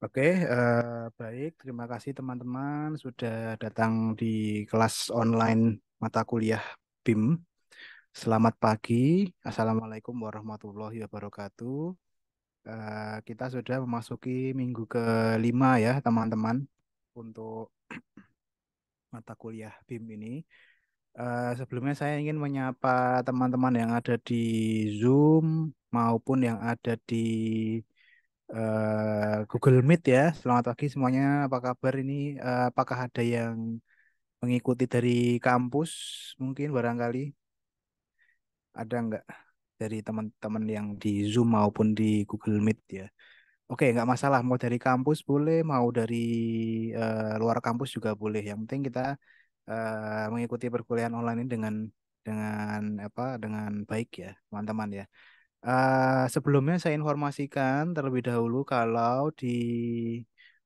Oke, baik. Terima kasih teman-teman sudah datang di kelas online mata kuliah BIM. Selamat pagi. Assalamualaikum warahmatullahi wabarakatuh. Kita sudah memasuki minggu kelima ya, teman-teman, untuk mata kuliah BIM ini. Sebelumnya saya ingin menyapa teman-teman yang ada di Zoom maupun yang ada di Google Meet ya. Selamat pagi semuanya. Apa kabar ini? Apakah ada yang mengikuti dari kampus? Mungkin barangkali ada nggak dari teman-teman yang di Zoom maupun di Google Meet ya? Oke, nggak masalah. Mau dari kampus boleh, mau dari luar kampus juga boleh. Yang penting kita mengikuti perkuliahan online ini dengan apa? Dengan baik ya, teman-teman ya. Sebelumnya saya informasikan terlebih dahulu kalau di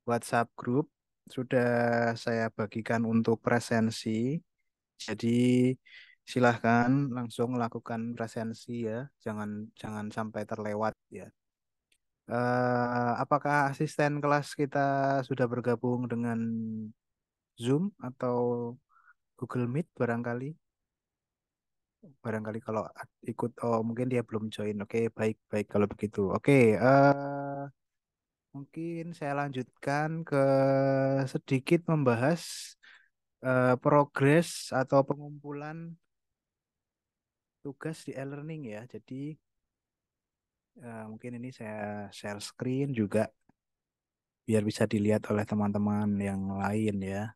WhatsApp Group sudah saya bagikan untuk presensi. Jadi silahkan langsung lakukan presensi ya, jangan jangan sampai terlewat ya. Apakah asisten kelas kita sudah bergabung dengan Zoom atau Google Meet barangkali? Barangkali kalau ikut, oh mungkin dia belum join. Oke, baik baik kalau begitu. Oke, mungkin saya lanjutkan ke sedikit membahas progres atau pengumpulan tugas di e-learning ya. Jadi mungkin ini saya share screen juga biar bisa dilihat oleh teman-teman yang lain ya.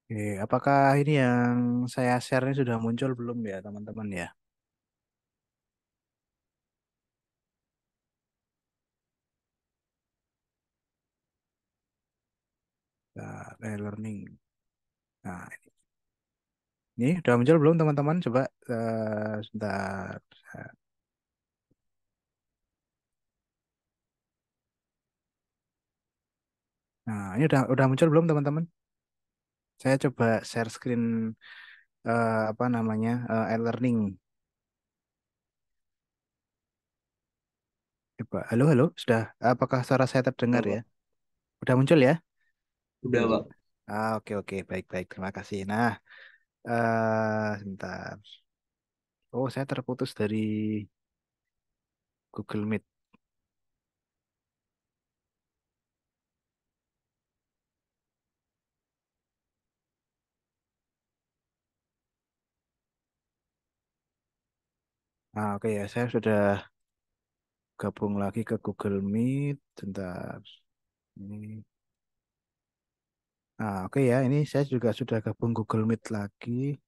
Oke, apakah ini yang saya share ini sudah muncul belum ya teman-teman ya? Nah, e-learning. Nah, ini udah muncul belum teman-teman? Coba sebentar. Nah, ini udah muncul belum teman-teman? Saya coba share screen apa namanya e-learning. Coba, halo halo, sudah. Apakah suara saya terdengar Udah, ya? Pak. Udah muncul ya? Udah, Pak. Oke oke, baik baik, terima kasih. Nah, sebentar. Oh, saya terputus dari Google Meet. Oke ya, saya sudah gabung lagi ke Google Meet. Sebentar. Ini. Oke ya, ini saya juga sudah gabung Google Meet lagi.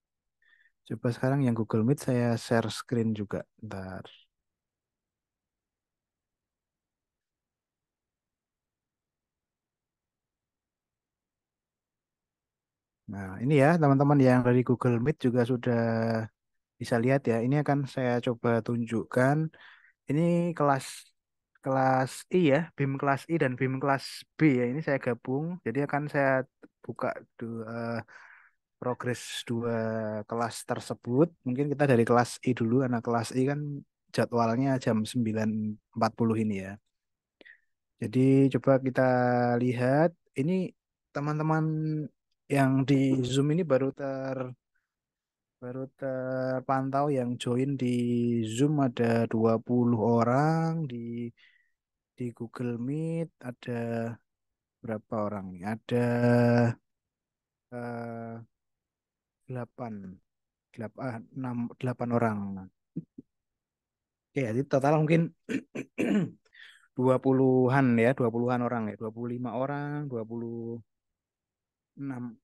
Coba sekarang yang Google Meet saya share screen juga. Bentar. Nah, ini ya teman-teman yang dari Google Meet juga sudah bisa lihat ya. Ini akan saya coba tunjukkan. Ini kelas kelas I ya, BIM kelas I dan BIM kelas B ya. Ini saya gabung. Jadi akan saya buka dua progres dua kelas tersebut. Mungkin kita dari kelas I dulu. Anak kelas I kan jadwalnya jam 9.40 ini ya. Jadi coba kita lihat. Ini teman-teman yang di Zoom ini baru terpantau yang join di Zoom ada 20 orang, di Google Meet ada berapa orang nih? Ada eh, 8, 8, 6, 8 orang. Oke, jadi total mungkin 20-an ya, 20-an orang ya, 25 orang, 26.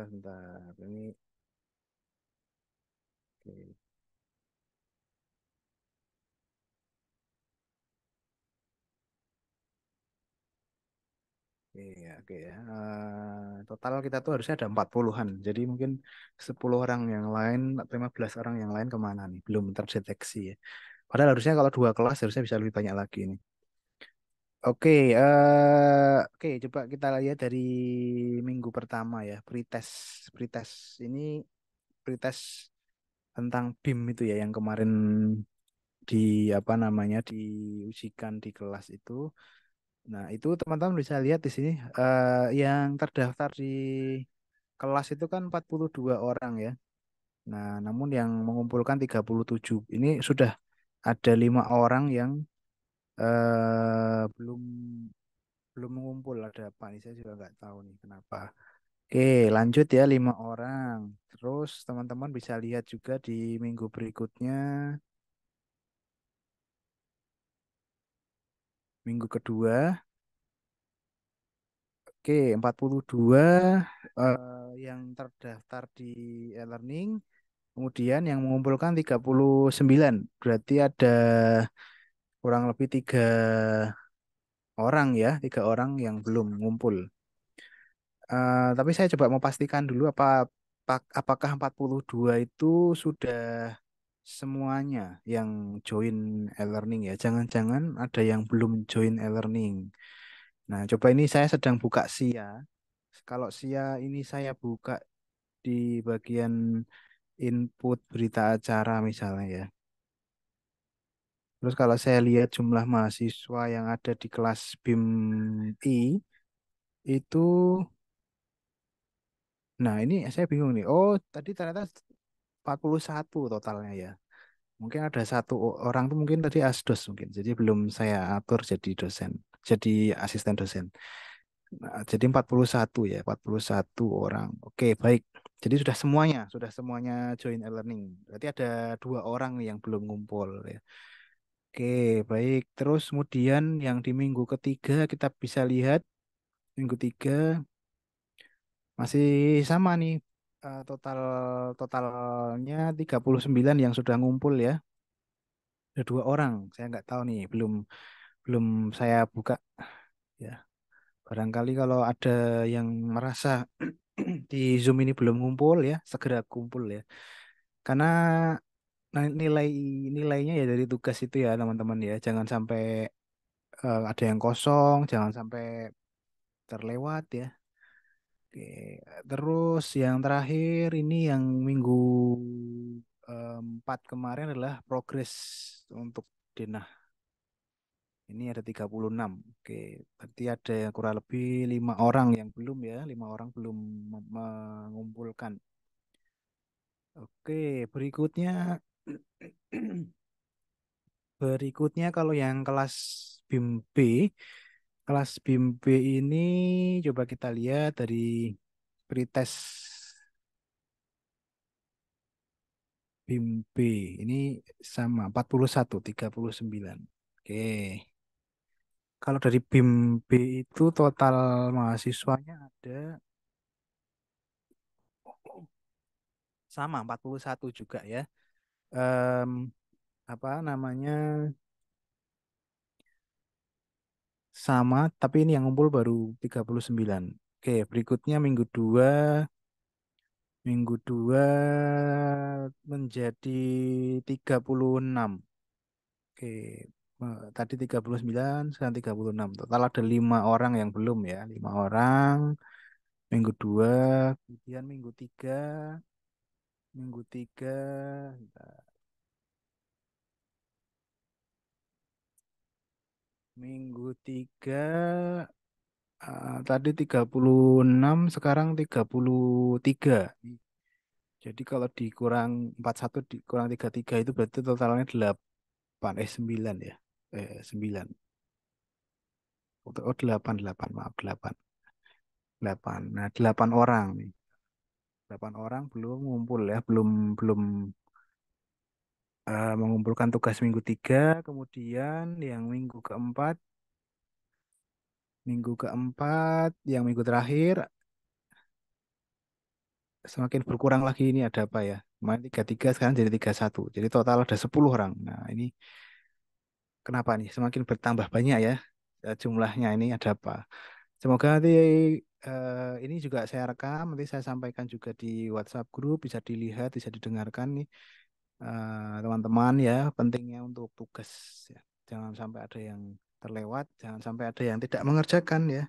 Bentar, ini oke. Iya, oke ya. Total kita tuh harusnya ada 40-an. Jadi mungkin 10 orang yang lain atau 15 orang yang lain kemana nih? Belum terdeteksi ya. Padahal harusnya kalau dua kelas harusnya bisa lebih banyak lagi nih. Oke, oke, coba kita lihat dari minggu pertama ya, pretest. Pretest ini pretest tentang BIM itu ya yang kemarin di apa namanya diujikan di kelas itu. Nah, itu teman-teman bisa lihat di sini yang terdaftar di kelas itu kan 42 orang ya. Nah, namun yang mengumpulkan 37. Ini sudah ada 5 orang yang belum belum mengumpul. Ada apa nih? Saya juga nggak tahu nih kenapa. Oke, lanjut ya 5 orang. Terus teman-teman bisa lihat juga di minggu berikutnya, minggu kedua. Oke, 42 yang terdaftar di e-learning. Kemudian yang mengumpulkan 39. Berarti ada kurang lebih 3 orang ya, 3 orang yang belum ngumpul. Tapi saya coba mau pastikan dulu apakah 42 itu sudah semuanya yang join e-learning ya. Jangan-jangan ada yang belum join e-learning. Nah, coba ini saya sedang buka SIA. Kalau SIA ini saya buka di bagian input berita acara misalnya ya. Terus kalau saya lihat jumlah mahasiswa yang ada di kelas BIM I itu, nah ini saya bingung nih. Oh, tadi ternyata 41 totalnya ya. Mungkin ada satu orang tuh mungkin tadi asdos mungkin. Jadi belum saya atur jadi dosen, jadi asisten dosen. Nah, jadi 41 ya, 41 orang. Oke, baik. Jadi sudah semuanya join e-learning. Berarti ada 2 orang yang belum ngumpul ya. Oke, baik. Terus kemudian yang di minggu ketiga kita bisa lihat minggu tiga masih sama nih. Totalnya 39 yang sudah ngumpul ya. Ada 2 orang. Saya nggak tahu nih, belum belum saya buka ya. Barangkali kalau ada yang merasa di Zoom ini belum ngumpul ya, segera kumpul ya. Karena nilainya ya dari tugas itu ya teman-teman ya. Jangan sampai ada yang kosong, jangan sampai terlewat ya. Oke, terus yang terakhir ini yang minggu 4 kemarin adalah progres untuk denah. Ini ada 36. Oke, berarti ada yang kurang lebih 5 orang yang belum ya, 5 orang belum mengumpulkan. Oke, berikutnya berikutnya kalau yang kelas BIM B, kelas BIM B ini coba kita lihat dari pretest BIM B ini sama 41 39. Oke. Kalau dari BIM B itu total mahasiswanya ada sama 41 juga ya. Em, apa namanya? Sama, tapi ini yang ngumpul baru 39. Oke, berikutnya minggu dua menjadi 36. Oke, tadi 39, sekarang 36. Total ada 5 orang yang belum ya, 5 orang. Minggu dua, kemudian minggu tiga, bentar. Minggu 3, tadi 36, sekarang 33. Jadi kalau dikurang 41 dikurang 33 itu berarti totalnya 8, 9 ya. 9. Oh, 8, 8, maaf 8. 8. Nah, 8 orang nih. 8 orang belum ngumpul ya, belum belum mengumpulkan tugas minggu 3, kemudian yang minggu keempat, yang minggu terakhir semakin berkurang lagi ini ada apa ya? Kemarin 33 sekarang jadi 31. Jadi total ada 10 orang. Nah, ini kenapa nih? Semakin bertambah banyak ya jumlahnya ini ada apa? Semoga nanti ini juga saya rekam, nanti saya sampaikan juga di WhatsApp grup, bisa dilihat, bisa didengarkan nih teman-teman ya, pentingnya untuk tugas ya. Jangan sampai ada yang terlewat, jangan sampai ada yang tidak mengerjakan ya.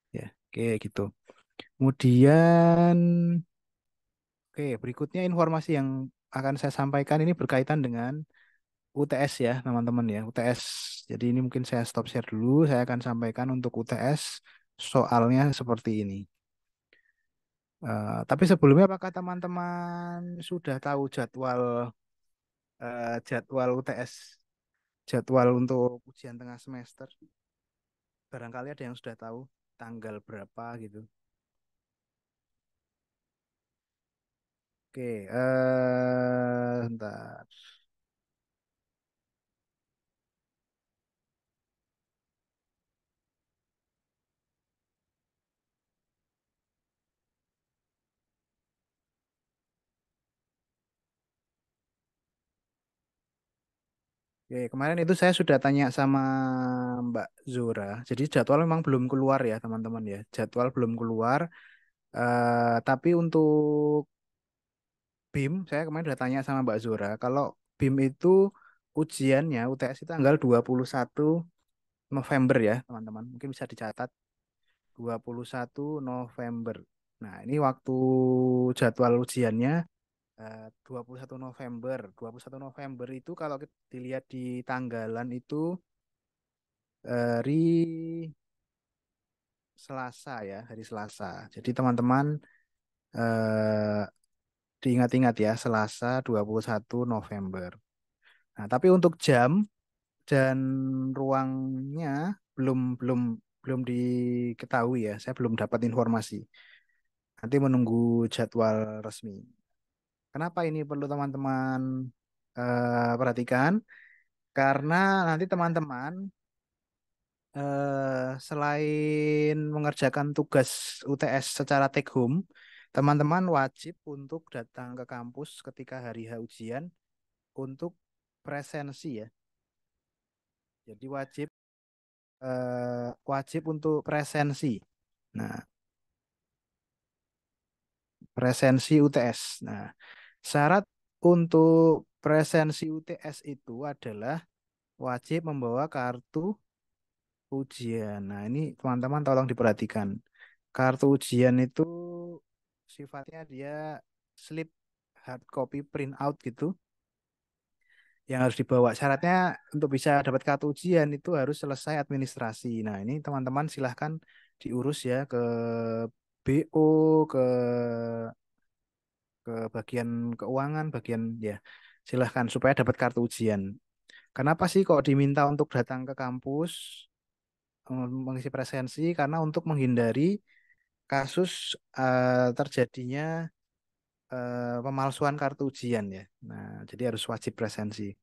Ya, oke gitu. Kemudian, oke, berikutnya informasi yang akan saya sampaikan ini berkaitan dengan UTS ya, teman-teman ya. UTS. Jadi ini mungkin saya stop share dulu, saya akan sampaikan untuk UTS soalnya seperti ini. Tapi sebelumnya apakah teman-teman sudah tahu jadwal UTS, jadwal untuk ujian tengah semester? Barangkali ada yang sudah tahu tanggal berapa gitu. Oke, bentar. Oke, kemarin itu saya sudah tanya sama Mbak Zura. Jadi jadwal memang belum keluar ya, teman-teman ya. Jadwal belum keluar. Tapi untuk BIM, saya kemarin sudah tanya sama Mbak Zura. Kalau BIM itu ujiannya UTS itu tanggal 21 November ya, teman-teman. Mungkin bisa dicatat 21 November. Nah, ini waktu jadwal ujiannya 21 November. 21 November itu kalau kita dilihat di tanggalan itu hari Selasa ya, hari Selasa. Jadi teman-teman eh, diingat-ingat ya, Selasa 21 November. Nah, tapi untuk jam dan ruangnya belum belum belum diketahui ya. Saya belum dapat informasi. Nanti menunggu jadwal resmi. Kenapa ini perlu teman-teman perhatikan? Karena nanti teman-teman selain mengerjakan tugas UTS secara take home, teman-teman wajib untuk datang ke kampus ketika hari H ujian untuk presensi ya. Jadi wajib untuk presensi. Nah, presensi UTS. Nah, syarat untuk presensi UTS itu adalah wajib membawa kartu ujian. Nah, ini teman-teman tolong diperhatikan. Kartu ujian itu sifatnya dia slip hard copy print out gitu yang harus dibawa. Syaratnya untuk bisa dapat kartu ujian itu harus selesai administrasi. Nah, ini teman-teman silahkan diurus ya ke BO, ke bagian keuangan, bagian ya. Silahkan supaya dapat kartu ujian. Kenapa sih kok diminta untuk datang ke kampus mengisi presensi? Karena untuk menghindari kasus terjadinya pemalsuan kartu ujian ya. Nah, jadi harus wajib presensi.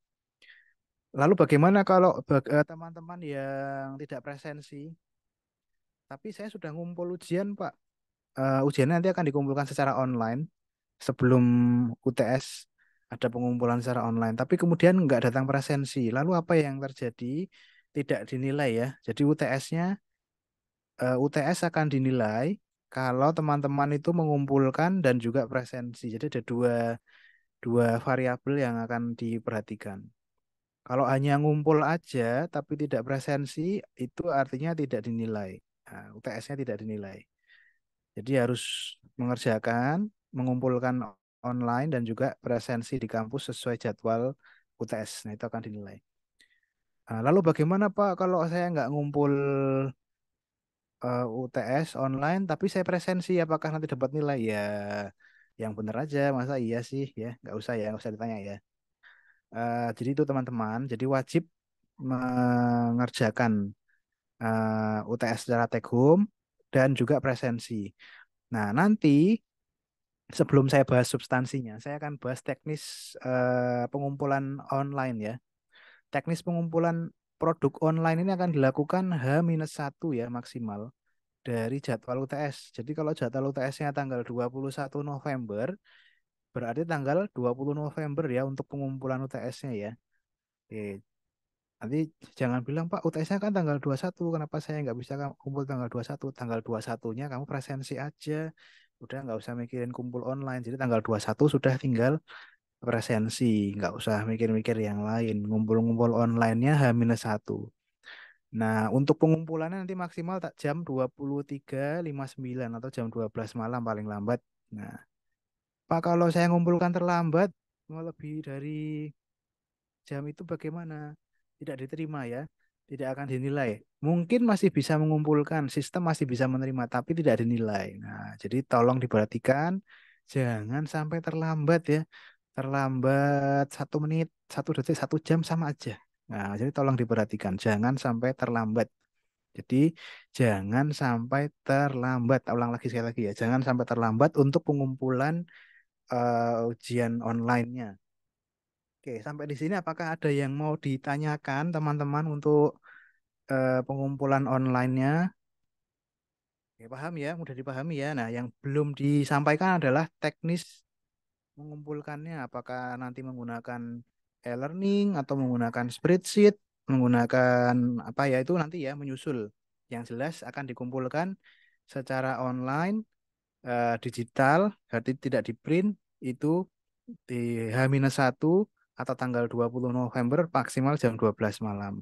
Lalu bagaimana kalau teman-teman yang tidak presensi, tapi saya sudah ngumpul ujian, Pak. Ujiannya nanti akan dikumpulkan secara online sebelum UTS ada pengumpulan secara online. Tapi kemudian nggak datang presensi. Lalu apa yang terjadi? Tidak dinilai ya. Jadi UTS akan dinilai kalau teman-teman itu mengumpulkan dan juga presensi. Jadi ada dua variabel yang akan diperhatikan. Kalau hanya ngumpul aja tapi tidak presensi, itu artinya tidak dinilai. Nah, UTS-nya tidak dinilai. Jadi harus mengerjakan, mengumpulkan online dan juga presensi di kampus sesuai jadwal UTS. Nah, itu akan dinilai. Nah, lalu bagaimana Pak kalau saya nggak ngumpul UTS online tapi saya presensi, apakah nanti dapat nilai? Ya, yang benar aja. Masa iya sih ya? Nggak usah ditanya ya. Jadi itu teman-teman. Jadi wajib mengerjakan UTS secara take home dan juga presensi. Nah, nanti sebelum saya bahas substansinya, saya akan bahas teknis pengumpulan online ya. Teknis pengumpulan produk online ini akan dilakukan H-1 ya maksimal dari jadwal UTS. Jadi kalau jadwal UTS-nya tanggal 21 November, berarti tanggal 20 November ya untuk pengumpulan UTS-nya ya. Oke. Nanti jangan bilang, Pak, UTS-nya kan tanggal 21, kenapa saya nggak bisa kumpul tanggal 21? Tanggal 21-nya kamu presensi aja. Udah nggak usah mikirin kumpul online. Jadi tanggal 21 sudah tinggal presensi. Nggak usah mikir-mikir yang lain. Ngumpul-ngumpul online-nya H-1. Nah, untuk pengumpulannya nanti maksimal tak jam 23.59 atau jam 12 malam paling lambat. Nah, Pak, kalau saya ngumpulkan terlambat, mau lebih dari jam itu bagaimana? Tidak diterima ya, tidak akan dinilai. Mungkin masih bisa mengumpulkan, sistem masih bisa menerima, tapi tidak dinilai. Nah, jadi tolong diperhatikan, jangan sampai terlambat ya. Terlambat 1 menit, 1 detik, 1 jam sama aja. Nah, jadi tolong diperhatikan, jangan sampai terlambat. Jadi jangan sampai terlambat. Ulang lagi sekali lagi ya, jangan sampai terlambat untuk pengumpulan ujian online-nya. Oke, sampai di sini apakah ada yang mau ditanyakan teman-teman untuk pengumpulan online-nya? Oke, paham ya, mudah dipahami ya. Nah, yang belum disampaikan adalah teknis mengumpulkannya. Apakah nanti menggunakan e-learning atau menggunakan spreadsheet, menggunakan apa ya itu nanti ya menyusul. Yang jelas akan dikumpulkan secara online, digital, berarti tidak di print, itu di H-1 atau tanggal 20 November maksimal jam 12 malam.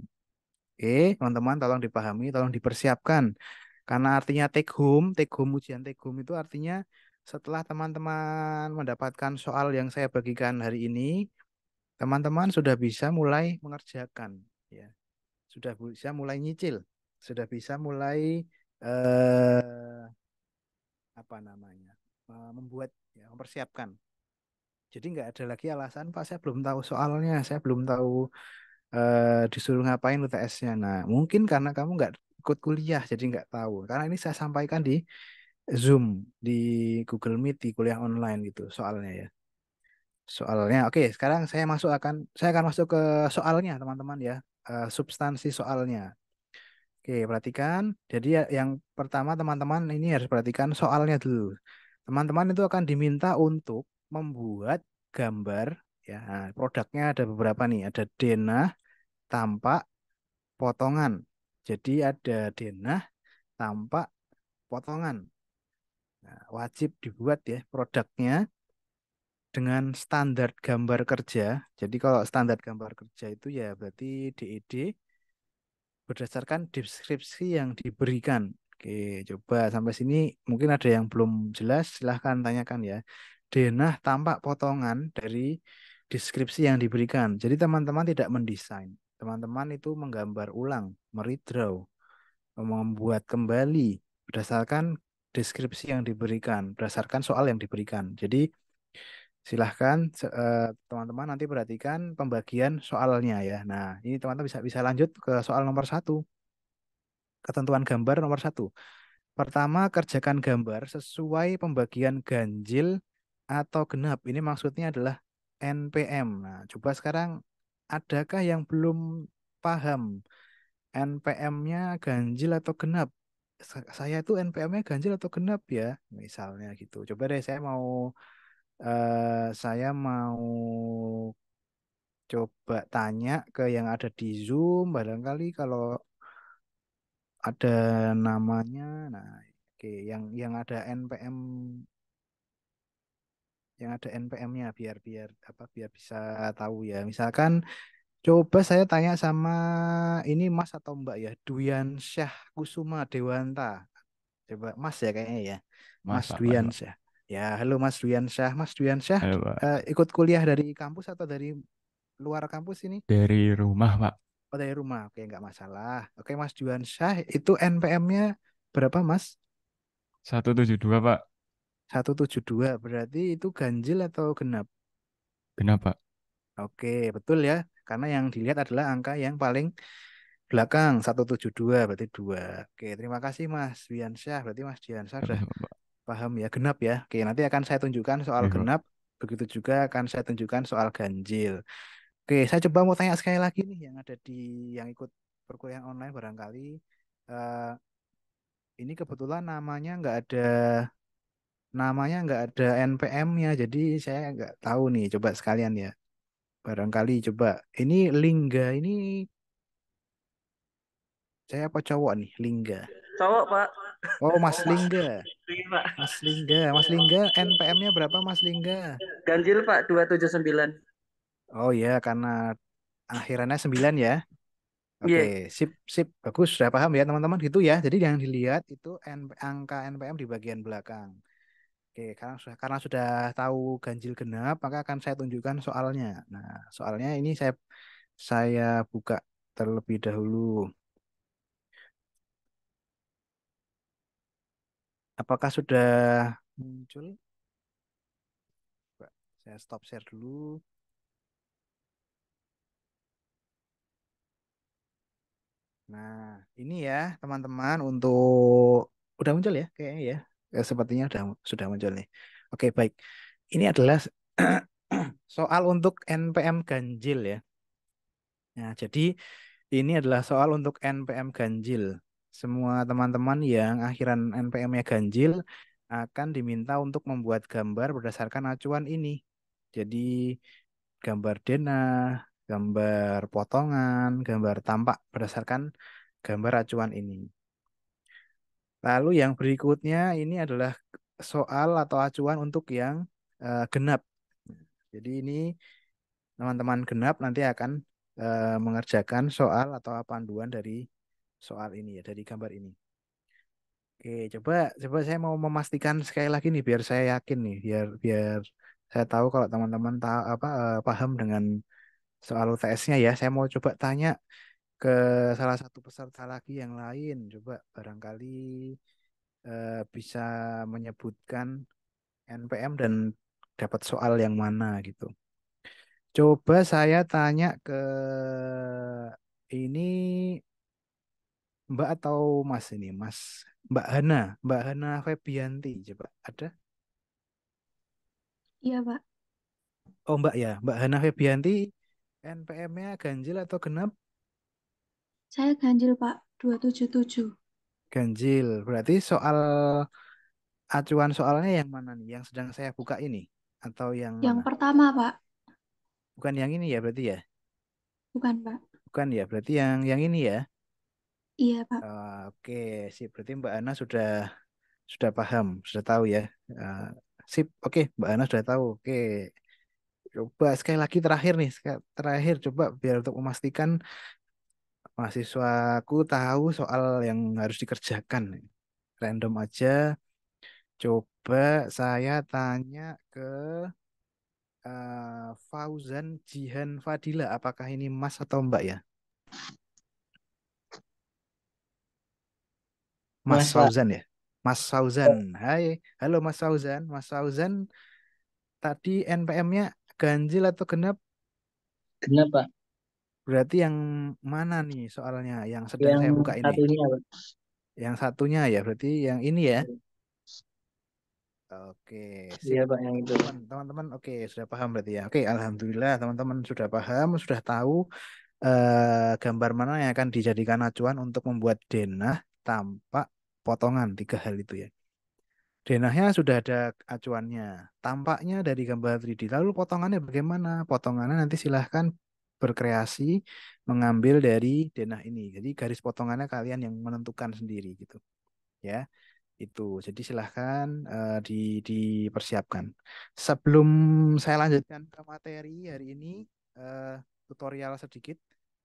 Oke, teman-teman tolong dipahami, tolong dipersiapkan. Karena artinya take home, ujian take home itu artinya setelah teman-teman mendapatkan soal yang saya bagikan hari ini, teman-teman sudah bisa mulai mengerjakan, ya, sudah bisa mulai nyicil, sudah bisa mulai apa namanya, membuat, ya, mempersiapkan. Jadi nggak ada lagi alasan, Pak, saya belum tahu soalnya, saya belum tahu disuruh ngapain UTS-nya. Nah, mungkin karena kamu nggak ikut kuliah, jadi nggak tahu. Karena ini saya sampaikan di Zoom, di Google Meet, di kuliah online gitu soalnya ya. Soalnya, oke, sekarang saya akan masuk ke soalnya, teman-teman ya. Substansi soalnya. Oke, perhatikan. Jadi yang pertama teman-teman ini harus perhatikan soalnya dulu. Teman-teman itu akan diminta untuk membuat gambar ya. Nah, produknya ada beberapa nih, ada denah, tampak, potongan. Jadi ada denah, tampak, potongan. Nah, wajib dibuat ya produknya dengan standar gambar kerja. Jadi kalau standar gambar kerja itu ya berarti DED berdasarkan deskripsi yang diberikan. Oke, coba sampai sini mungkin ada yang belum jelas, silahkan tanyakan ya. Denah tampak potongan dari deskripsi yang diberikan. Jadi teman-teman tidak mendesain. Teman-teman itu menggambar ulang, meredraw, membuat kembali berdasarkan deskripsi yang diberikan, berdasarkan soal yang diberikan. Jadi silahkan teman-teman nanti perhatikan pembagian soalnya ya. Nah, ini teman-teman bisa bisa lanjut ke soal nomor 1. Ketentuan gambar nomor 1. Pertama, kerjakan gambar sesuai pembagian ganjil atau genap. Ini maksudnya adalah NPM. Nah, coba sekarang adakah yang belum paham NPM-nya ganjil atau genap? Saya itu NPM-nya ganjil atau genap ya, misalnya gitu. Coba deh saya mau coba tanya ke yang ada di Zoom, barangkali kalau ada namanya. Nah, oke, yang ada NPM, yang ada NPM-nya biar biar apa biar bisa tahu ya. Misalkan coba saya tanya sama ini Mas atau Mbak ya, Duyan Syah Kusuma Dewanta. Coba Mas ya kayaknya ya. Mas Mas Pak, Mas Duyan Pak. Syah. Ya, halo Mas Duyan Syah. Mas Duyan Syah Halo Pak. ikut kuliah dari kampus atau dari luar kampus ini? Dari rumah Pak. Oh, dari rumah. Oke, nggak masalah. Oke, Mas Duyan Syah itu NPM-nya berapa, Mas? 172 Pak. 172. Berarti itu ganjil atau genap? Kenapa? Oke, betul ya. Karena yang dilihat adalah angka yang paling belakang, 172 berarti 2. Oke, terima kasih Mas Wiansyah. Berarti Mas Diansyah sudah Sama-sama Pak. paham ya, genap ya. Oke, nanti akan saya tunjukkan soal Oke Pak. genap. Begitu juga akan saya tunjukkan soal ganjil. Oke, saya coba mau tanya sekali lagi nih yang ada di yang ikut perkuliahan online barangkali. eh, ini kebetulan namanya nggak ada NPM-nya, jadi saya nggak tahu nih. Coba sekalian ya. Barangkali coba. Ini Lingga ini Saya apa cowok nih? Lingga. Cowok, Pak. Oh, Mas Lingga. Iya, Pak. Mas Lingga. Mas Lingga, NPM-nya berapa, Mas Lingga? Ganjil, Pak, 279. Oh ya, karena akhirannya 9 ya. Oke, Iya. sip, sip. Bagus, sudah paham ya teman-teman gitu ya. Jadi yang dilihat itu angka NPM di bagian belakang. Oke, karena sudah tahu ganjil genap, maka akan saya tunjukkan soalnya. Nah, soalnya ini saya buka terlebih dahulu. Apakah sudah muncul? Coba saya stop share dulu. Nah, ini ya teman-teman untuk udah muncul ya kayaknya ya. Sepertinya sudah muncul nih. Oke, baik. Ini adalah soal untuk NPM ganjil ya. Nah, jadi ini adalah soal untuk NPM ganjil. Semua teman-teman yang akhiran NPM-nya ganjil akan diminta untuk membuat gambar berdasarkan acuan ini. Jadi gambar denah, gambar potongan, gambar tampak berdasarkan gambar acuan ini. Lalu yang berikutnya ini adalah soal atau acuan untuk yang genap. Jadi ini teman-teman genap nanti akan mengerjakan soal atau panduan dari soal ini ya, dari gambar ini. Oke, coba coba saya mau memastikan sekali lagi nih biar saya yakin nih, biar biar saya tahu kalau teman-teman tahu apa paham dengan soal UTS-nya ya. Saya mau coba tanya ke salah satu peserta lagi yang lain. Coba barangkali bisa menyebutkan NPM dan dapat soal yang mana gitu. Coba saya tanya ke ini Mbak atau Mas ini, Mas. Mbak Hana Febianti, coba ada? Iya, Pak. Oh Mbak ya, Mbak Hana Febianti, NPM-nya ganjil atau genap? Saya ganjil, Pak. 277. Ganjil. Berarti soal acuan soalnya yang mana nih? Yang sedang saya buka ini atau yang Yang mana? pertama, Pak. Bukan yang ini ya berarti ya? Bukan, Pak. Bukan ya, berarti yang ini ya. Iya, Pak. Oke, sip. Berarti Mbak Ana sudah paham, sudah tahu ya. Eh, sip. Oke, Mbak Ana sudah tahu. Oke. Coba sekali lagi terakhir nih, terakhir coba biar untuk memastikan mahasiswaku tahu soal yang harus dikerjakan. Random aja. Coba saya tanya ke Fauzan Jihan Fadila. Apakah ini Mas atau Mbak ya? Mas Mas, Pak. Fauzan ya? Mas Fauzan. Hai, halo Mas Fauzan. Mas Fauzan, tadi NPM-nya ganjil atau genap? Kenapa? Berarti yang mana nih soalnya yang sedang Yang saya buka ini? satunya, Pak. Yang satunya ya, berarti yang ini ya. Oke, Iya, sip. Pak, yang itu. Teman-teman, oke, sudah paham berarti ya. Oke, alhamdulillah teman-teman sudah paham, sudah tahu gambar mana yang akan dijadikan acuan untuk membuat denah tampak potongan, tiga hal itu ya. Denahnya sudah ada acuannya, tampaknya dari gambar 3D. Lalu potongannya bagaimana? Potongannya nanti silahkan berkreasi mengambil dari denah ini. Jadi garis potongannya kalian yang menentukan sendiri gitu ya. Itu. Jadi silahkan dipersiapkan. Sebelum saya lanjutkan ke materi hari ini, eh, tutorial sedikit.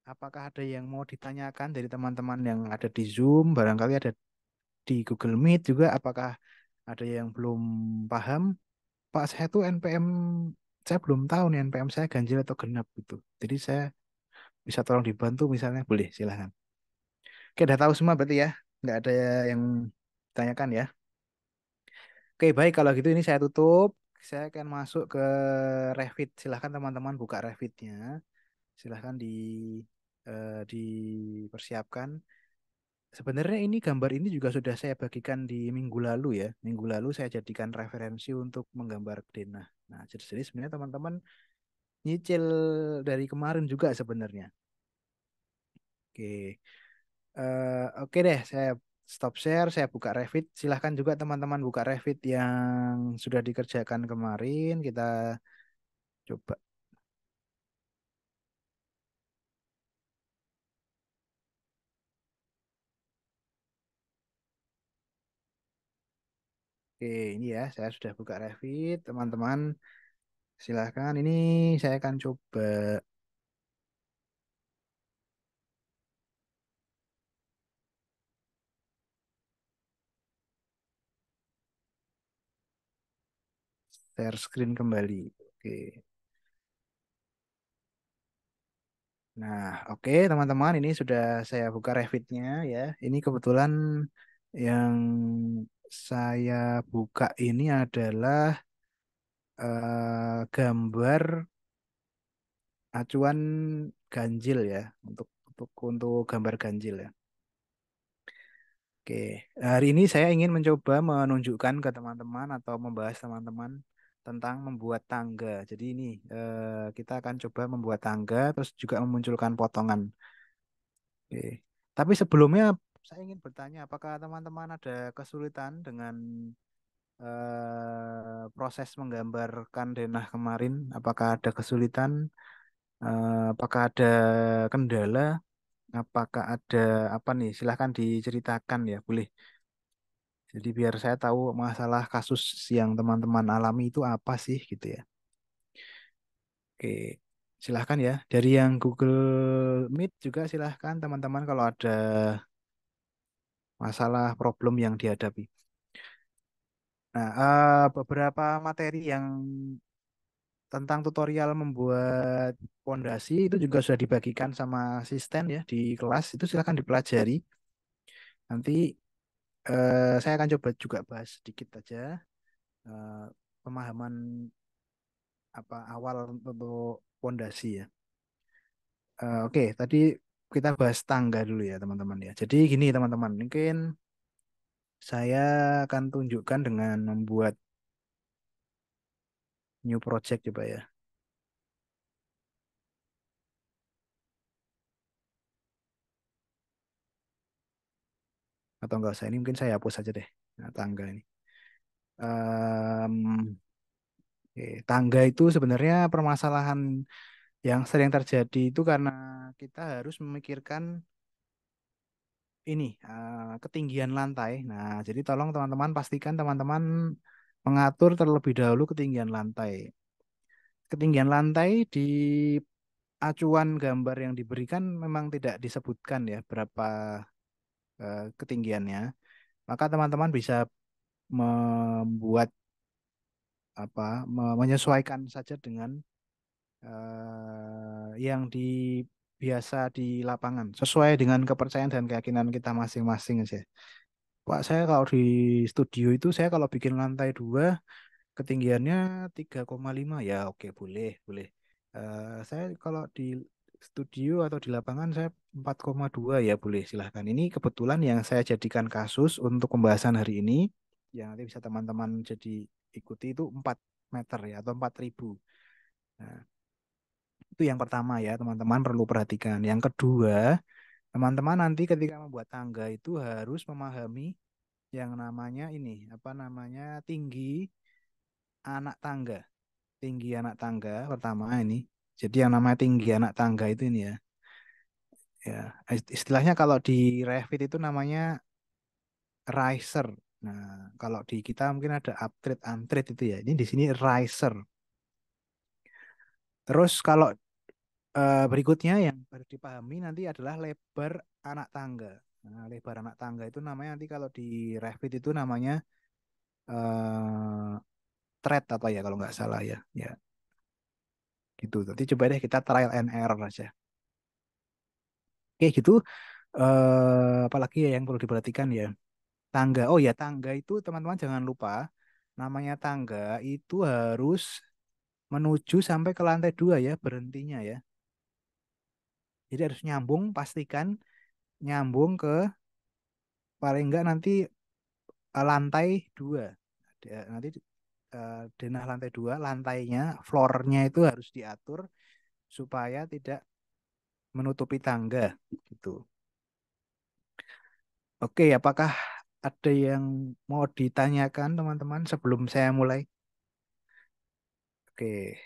Apakah ada yang mau ditanyakan dari teman-teman yang ada di Zoom, barangkali ada di Google Meet juga, apakah ada yang belum paham? Pak, saya tuh NPM, saya belum tahu nih NPM saya ganjil atau genap gitu. Jadi saya bisa tolong dibantu misalnya, boleh silahkan. Oke, udah tahu semua berarti ya? Nggak ada yang ditanyakan ya? Oke, baik kalau gitu ini saya tutup. Saya akan masuk ke Revit. Silahkan teman-teman buka Revitnya. Silahkan dipersiapkan. Sebenarnya ini gambar ini juga sudah saya bagikan di minggu lalu ya. Minggu lalu saya jadikan referensi untuk menggambar denah. Nah, jadi sebenarnya teman-teman nyicil dari kemarin juga sebenarnya. Oke. Oke deh, saya stop share, saya buka Revit. Silahkan juga teman-teman buka Revit yang sudah dikerjakan kemarin. Kita coba. Oke, ini ya, saya sudah buka Revit, teman-teman. Silahkan, ini saya akan coba share screen kembali. Oke. Nah, oke teman-teman, ini sudah saya buka Revit-nya ya. Ini kebetulan yang saya buka ini adalah gambar acuan ganjil ya, untuk gambar ganjil ya. Oke, hari ini saya ingin mencoba menunjukkan ke teman-teman atau membahas teman-teman tentang membuat tangga. Jadi ini kita akan coba membuat tangga, terus juga memunculkan potongan. Oke. Tapi sebelumnya saya ingin bertanya, apakah teman-teman ada kesulitan dengan proses menggambarkan denah kemarin? Apakah ada kesulitan? Apakah ada kendala? Apakah ada apa nih? Silahkan diceritakan ya, boleh. Jadi biar saya tahu masalah kasus yang teman-teman alami itu apa sih gitu ya. Oke, silahkan ya. Dari yang Google Meet juga silahkan teman-teman kalau ada masalah problem yang dihadapi. Nah, beberapa materi yang tentang tutorial membuat pondasi itu juga sudah dibagikan sama asisten ya di kelas. Itu silahkan dipelajari. Nanti saya akan coba juga bahas sedikit aja eh, pemahaman apa awal untuk pondasi ya. Oke, tadi kita bahas tangga dulu ya teman-teman ya. Jadi gini teman-teman, mungkin saya akan tunjukkan dengan membuat new project coba ya. Atau enggak usah, ini mungkin saya hapus aja deh. Nah, tangga ini. Oke, tangga itu sebenarnya permasalahan yang sering terjadi itu karena kita harus memikirkan ini ketinggian lantai. Nah, jadi tolong teman-teman pastikan teman-teman mengatur terlebih dahulu ketinggian lantai. Ketinggian lantai di acuan gambar yang diberikan memang tidak disebutkan ya berapa ketinggiannya. Maka teman-teman bisa membuat menyesuaikan saja dengan yang biasa di lapangan sesuai dengan kepercayaan dan keyakinan kita masing-masing aja. Pak, saya kalau di studio itu saya kalau bikin lantai 2 ketinggiannya 3,5 ya oke boleh boleh. Saya kalau di studio atau di lapangan saya 4,2 ya boleh silahkan. Ini kebetulan yang saya jadikan kasus untuk pembahasan hari ini yang nanti bisa teman-teman jadi ikuti itu 4 meter ya atau 4.000. Nah, itu yang pertama ya teman-teman perlu perhatikan. Yang kedua, teman-teman nanti ketika membuat tangga itu harus memahami yang namanya ini apa namanya tinggi anak tangga. Tinggi anak tangga pertama ini. Jadi yang namanya tinggi anak tangga itu ini ya. Ya, istilahnya kalau di Revit itu namanya riser. Nah, kalau di kita mungkin ada uptrade, untrade itu ya. Ini di sini riser. Terus kalau berikutnya yang harus dipahami nanti adalah lebar anak tangga. Nah, lebar anak tangga itu namanya nanti kalau di Revit itu namanya eh thread apa ya kalau nggak salah ya. Ya, gitu. Nanti coba deh kita trial and error aja. Oke, gitu. Apalagi ya yang perlu diperhatikan ya. Tangga. Oh ya, tangga itu teman-teman jangan lupa namanya tangga itu harus menuju sampai ke lantai 2 ya berhentinya ya. Jadi harus nyambung, pastikan nyambung ke paling enggak nanti lantai 2. Nanti denah lantai 2, lantainya, floornya itu harus diatur supaya tidak menutupi tangga gitu. Oke, apakah ada yang mau ditanyakan teman-teman sebelum saya mulai? Oke,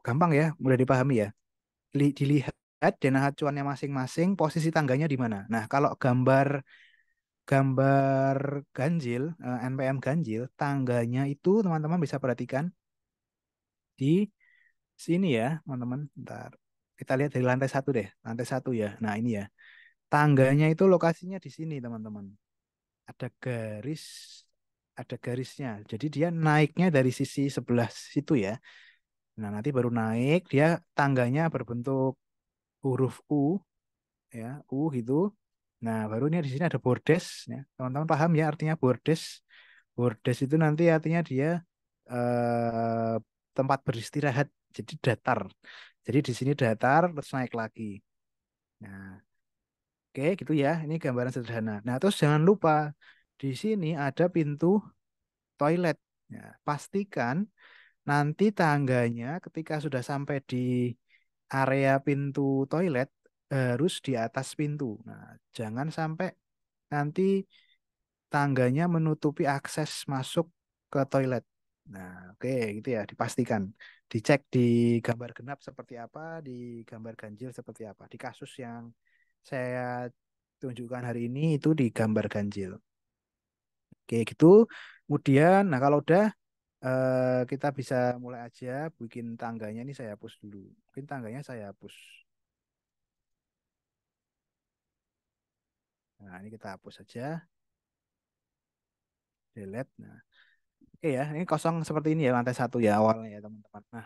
gampang ya, mudah dipahami ya. Dilihat denah acuannya masing-masing, posisi tangganya di mana. Nah, kalau gambar gambar ganjil, NPM ganjil, tangganya itu teman-teman bisa perhatikan di sini ya, teman-teman. Bentar. Kita lihat dari lantai satu deh, lantai satu ya. Nah ini ya, tangganya itu lokasinya di sini, teman-teman. Ada garis, ada garisnya. Jadi dia naiknya dari sisi sebelah situ ya. Nah nanti baru naik, dia tangganya berbentuk huruf U ya, U gitu. Nah, baru ini di sini ada bordes ya. Teman-teman paham ya artinya bordes? Bordes itu nanti artinya dia eh, tempat beristirahat, jadi datar. Jadi di sini datar terus naik lagi. Nah, oke gitu ya. Ini gambaran sederhana. Nah, terus jangan lupa di sini ada pintu toilet. Ya, pastikan nanti tangganya ketika sudah sampai di area pintu toilet harus di atas pintu. Nah, jangan sampai nanti tangganya menutupi akses masuk ke toilet. Nah, oke gitu ya, dipastikan. Dicek di gambar genap seperti apa, di gambar ganjil seperti apa. Di kasus yang saya tunjukkan hari ini itu di gambar ganjil. Oke, gitu. Kemudian, nah kalau udah kita bisa mulai aja bikin tangganya ini saya hapus dulu. Mungkin tangganya saya hapus. Nah, ini kita hapus saja, delete. Nah, oke ya, ini kosong seperti ini ya lantai satu ya awalnya ya teman-teman. Nah,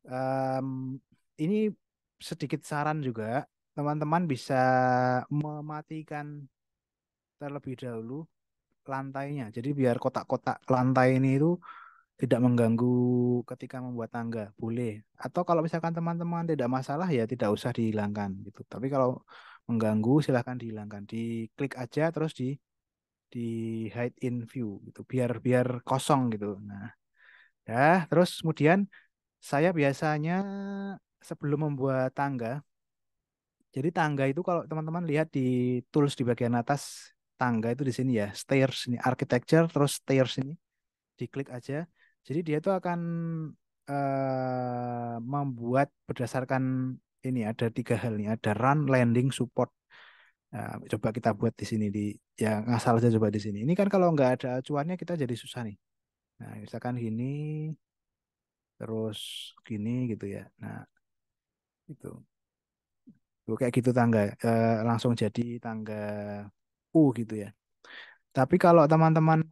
em, ini sedikit saran juga, teman-teman bisa mematikan terlebih dahulu lantainya. Jadi biar kotak-kotak lantai ini itu tidak mengganggu ketika membuat tangga, boleh. Atau kalau misalkan teman-teman tidak masalah ya tidak usah dihilangkan gitu. Tapi kalau mengganggu silahkan dihilangkan. Diklik aja terus di hide in view gitu. Biar biar kosong gitu. Nah, ya terus kemudian saya biasanya sebelum membuat tangga, jadi tangga itu kalau teman-teman lihat di tools di bagian atas tangga itu di sini ya, stairs ini architecture terus stairs ini diklik aja. Jadi dia itu akan membuat berdasarkan ini ada tiga hal nih, ada run, landing, support. Nah, coba kita buat di sini di ya ngasal aja coba di sini. Ini kan kalau nggak ada acuannya kita jadi susah nih. Nah, misalkan gini, terus gini gitu ya. Nah, itu. Tuh, kayak gitu tangga langsung jadi tangga U gitu ya. Tapi kalau teman-teman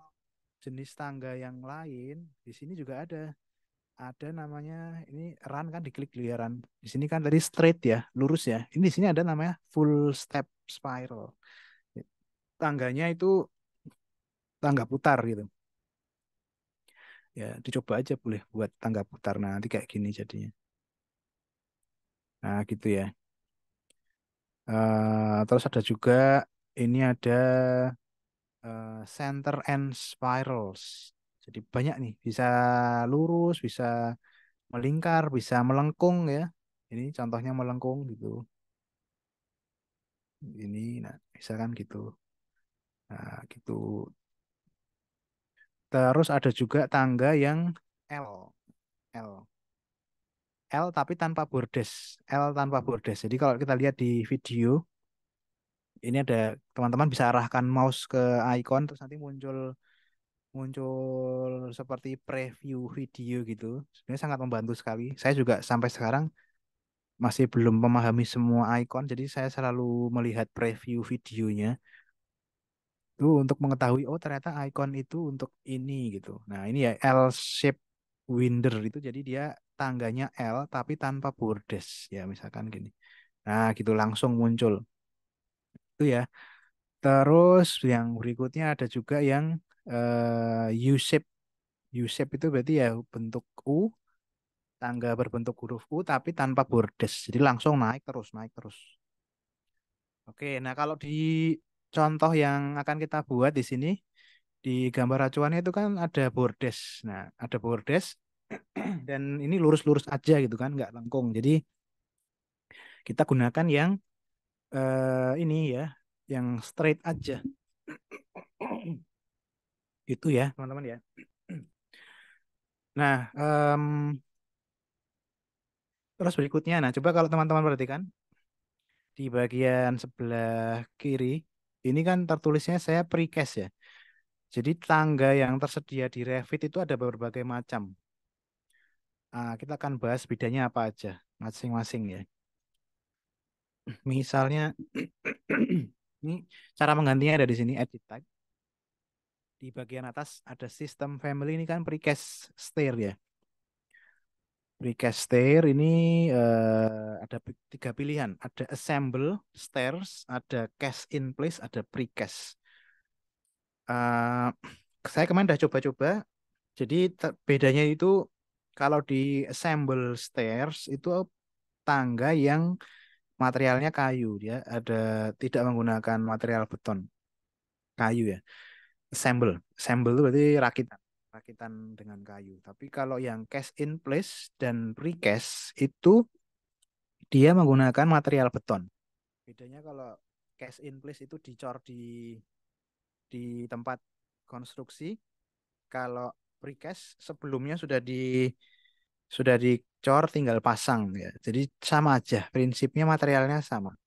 jenis tangga yang lain, di sini juga ada namanya ini run kan diklik giliran. Di sini kan tadi straight ya, lurus ya. Ini di sini ada namanya full step spiral. Tangganya itu tangga putar gitu. Ya, dicoba aja boleh buat tangga putar. Nah, nanti kayak gini jadinya. Nah, gitu ya. Terus ada juga ini ada center and spirals. Jadi banyak nih, bisa lurus, bisa melingkar, bisa melengkung ya. Ini contohnya melengkung gitu. Ini, nah, misalkan gitu. Nah, gitu. Terus ada juga tangga yang L, L, L tapi tanpa bordes, L tanpa bordes. Jadi kalau kita lihat di video, ini ada teman-teman bisa arahkan mouse ke icon terus nanti muncul muncul seperti preview video gitu. Sebenarnya sangat membantu sekali. Saya juga sampai sekarang masih belum memahami semua icon, jadi saya selalu melihat preview videonya itu untuk mengetahui oh ternyata icon itu untuk ini gitu. Nah, ini ya L shape winder itu jadi dia tangganya L tapi tanpa bordes ya misalkan gini. Nah, gitu langsung muncul. Itu ya. Terus yang berikutnya ada juga yang U-shape. U-shape itu berarti ya bentuk U, tangga berbentuk huruf U tapi tanpa bordes. Jadi langsung naik terus, naik terus. Oke, nah kalau di contoh yang akan kita buat di sini, di gambar acuannya itu kan ada bordes. Nah, ada bordes dan ini lurus-lurus aja gitu kan, nggak lengkung. Jadi kita gunakan yang ini ya, yang straight aja. Itu ya, teman-teman ya. Nah, terus berikutnya, nah coba kalau teman-teman perhatikan di bagian sebelah kiri Ini kan tertulisnya saya precast ya. Jadi tangga yang tersedia di Revit itu ada berbagai macam. Kita akan bahas bedanya apa aja masing-masing ya. Misalnya ini cara menggantinya ada di sini edit type. Di bagian atas ada sistem family ini kan precast stair ya. Precast stair ini ada tiga pilihan. Ada assemble stairs, ada cast in place, ada precast. Eh, saya kemarin udah coba-coba. Jadi bedanya itu kalau di assemble stairs itu tangga yang materialnya kayu, dia ada tidak menggunakan material beton, kayu ya. Assemble, assemble itu berarti rakitan, rakitan dengan kayu. Tapi kalau yang cast in place dan precast itu dia menggunakan material beton. Bedanya kalau cast in place itu dicor di tempat konstruksi, kalau precast sebelumnya sudah dicor tinggal pasang ya. Jadi sama aja, prinsipnya materialnya sama.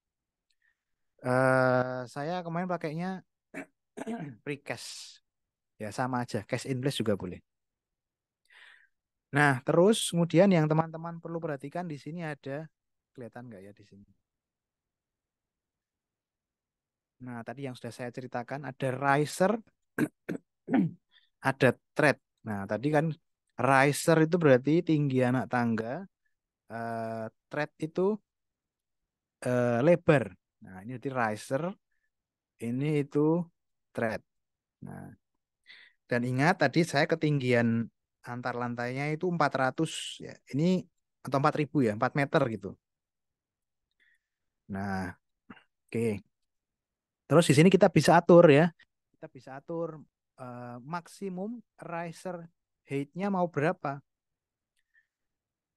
Saya kemarin pakainya precast. Ya sama aja, cash in place juga boleh. Nah, terus kemudian yang teman-teman perlu perhatikan di sini ada, kelihatan nggak ya di sini? Nah, tadi yang sudah saya ceritakan ada riser, ada thread. Nah, tadi kan riser itu berarti tinggi anak tangga, thread itu lebar. Nah, ini berarti riser, ini itu thread. Nah, dan ingat tadi saya ketinggian antar lantainya itu 400 ya. Ini atau 4.000 ya, 4 meter gitu. Nah, oke. Terus di sini kita bisa atur ya. Kita bisa atur maksimum riser height-nya mau berapa.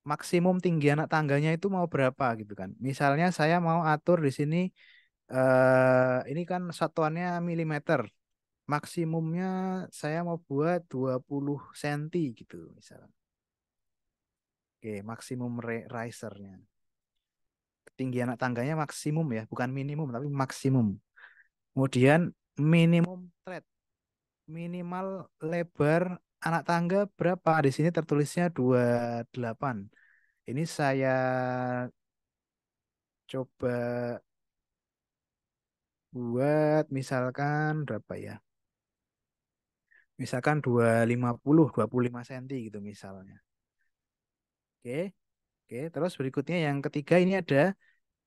Maksimum tinggi anak tangganya itu mau berapa gitu kan. Misalnya saya mau atur di sini ini kan satuannya milimeter. Maksimumnya saya mau buat 20 cm gitu misalnya. Oke, maksimum risernya. Ketinggian anak tangganya maksimum ya, bukan minimum tapi maksimum. Kemudian minimum thread, minimal lebar anak tangga berapa? Di sini tertulisnya 28. Ini saya coba buat misalkan berapa ya? Misalkan 25 cm gitu misalnya. Oke. Oke, terus berikutnya yang ketiga ini ada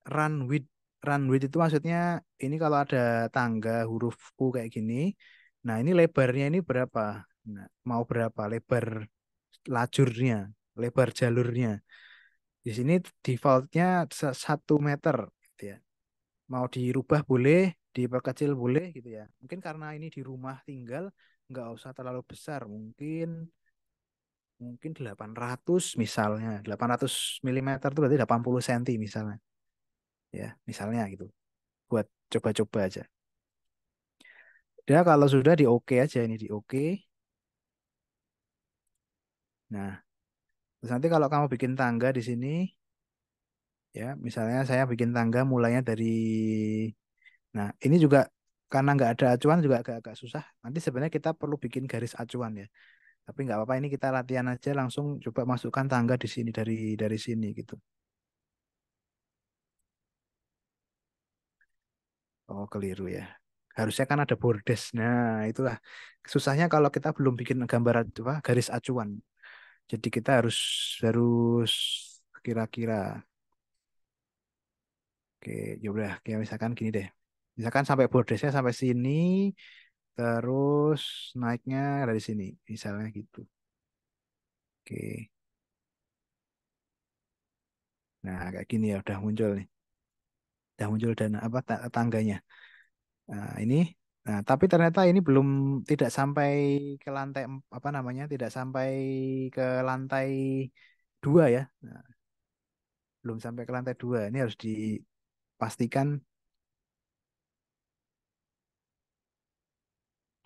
run width. Run width itu maksudnya ini kalau ada tangga huruf U kayak gini. Nah, ini lebarnya ini berapa? Nah, mau berapa lebar lajurnya, lebar jalurnya. Di sini defaultnya 1 meter gitu ya. Mau dirubah boleh, diperkecil boleh gitu ya. Mungkin karena ini di rumah tinggal nggak usah terlalu besar. Mungkin 800 misalnya. 800 milimeter itu berarti 80 cm misalnya. Ya, misalnya gitu. Buat coba-coba aja. Ya, kalau sudah di oke aja ini di oke. Nah, terus nanti kalau kamu bikin tangga di sini, ya, misalnya saya bikin tangga mulainya dari, nah, ini juga karena nggak ada acuan juga agak-agak susah. Nanti sebenarnya kita perlu bikin garis acuan ya. Tapi nggak apa-apa, ini kita latihan aja langsung coba masukkan tangga di sini dari sini gitu. Oh, keliru ya. Harusnya kan ada bordes. Nah, itulah susahnya kalau kita belum bikin gambar apa, garis acuan. Jadi kita harus harus kira-kira. Oke, ya udah, kayak misalkan gini deh. Misalkan sampai bordesnya sampai sini, terus naiknya dari sini, misalnya gitu. Oke. Nah, kayak gini ya udah muncul nih. Udah muncul dan apa tangganya. Nah, ini nah, tapi ternyata ini belum tidak sampai ke lantai apa namanya? Tidak sampai ke lantai 2 ya. Nah, belum sampai ke lantai 2. Ini harus dipastikan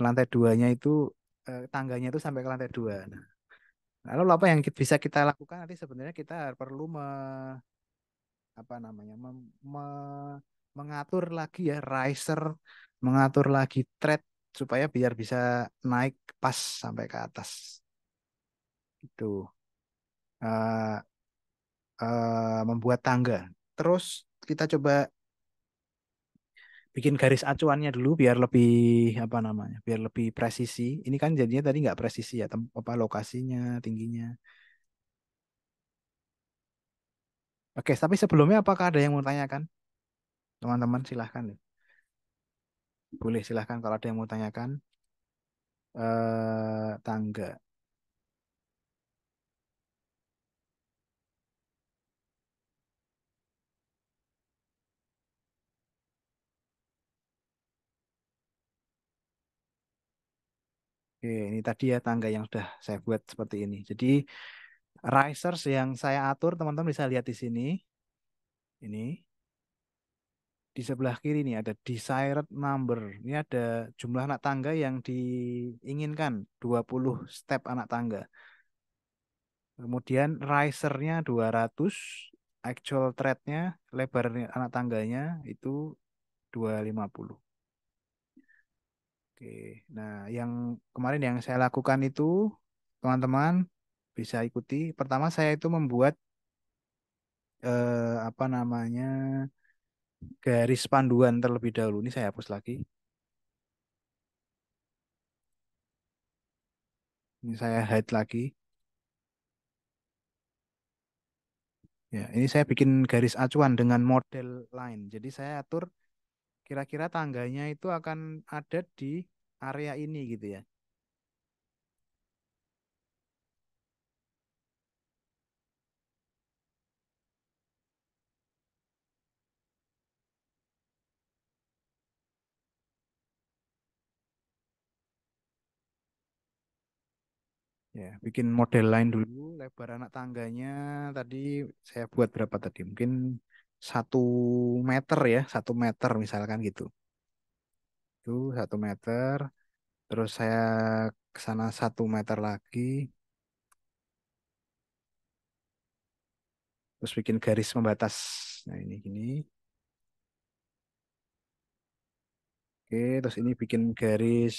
lantai duanya itu tangganya itu sampai ke lantai 2. Nah, lalu apa yang bisa kita lakukan nanti sebenarnya kita perlu apa namanya mengatur lagi ya riser mengatur lagi thread supaya biar bisa naik pas sampai ke atas. Itu membuat tangga. Terus kita coba bikin garis acuannya dulu biar lebih apa namanya, biar lebih presisi. Ini kan jadinya tadi nggak presisi ya, apa lokasinya, tingginya. Oke, tapi sebelumnya apakah ada yang mau tanyakan? Teman-teman silahkan. Boleh silahkan kalau ada yang mau tanyakan. Tangga. Oke, ini tadi ya tangga yang sudah saya buat seperti ini. Jadi risers yang saya atur teman-teman bisa lihat di sini. Ini di sebelah kiri nih ada desired number. Ini ada jumlah anak tangga yang diinginkan, 20 step anak tangga. Kemudian risernya 200, actual thread-nya, lebar anak tangganya itu 250. Oke, nah yang kemarin yang saya lakukan itu teman-teman bisa ikuti. Pertama saya itu membuat apa namanya garis panduan terlebih dahulu. Ini saya hapus lagi. Ini saya hide lagi. Ya, ini saya bikin garis acuan dengan model line. Jadi saya atur kira-kira tangganya itu akan ada di area ini gitu ya. Ya, bikin model line dulu. Lebar anak tangganya tadi saya buat berapa tadi? Mungkin 1 meter ya, 1 meter misalkan gitu. Itu 1 meter. Terus saya ke sana 1 meter lagi. Terus bikin garis membatas. Nah ini gini. Oke, terus ini bikin garis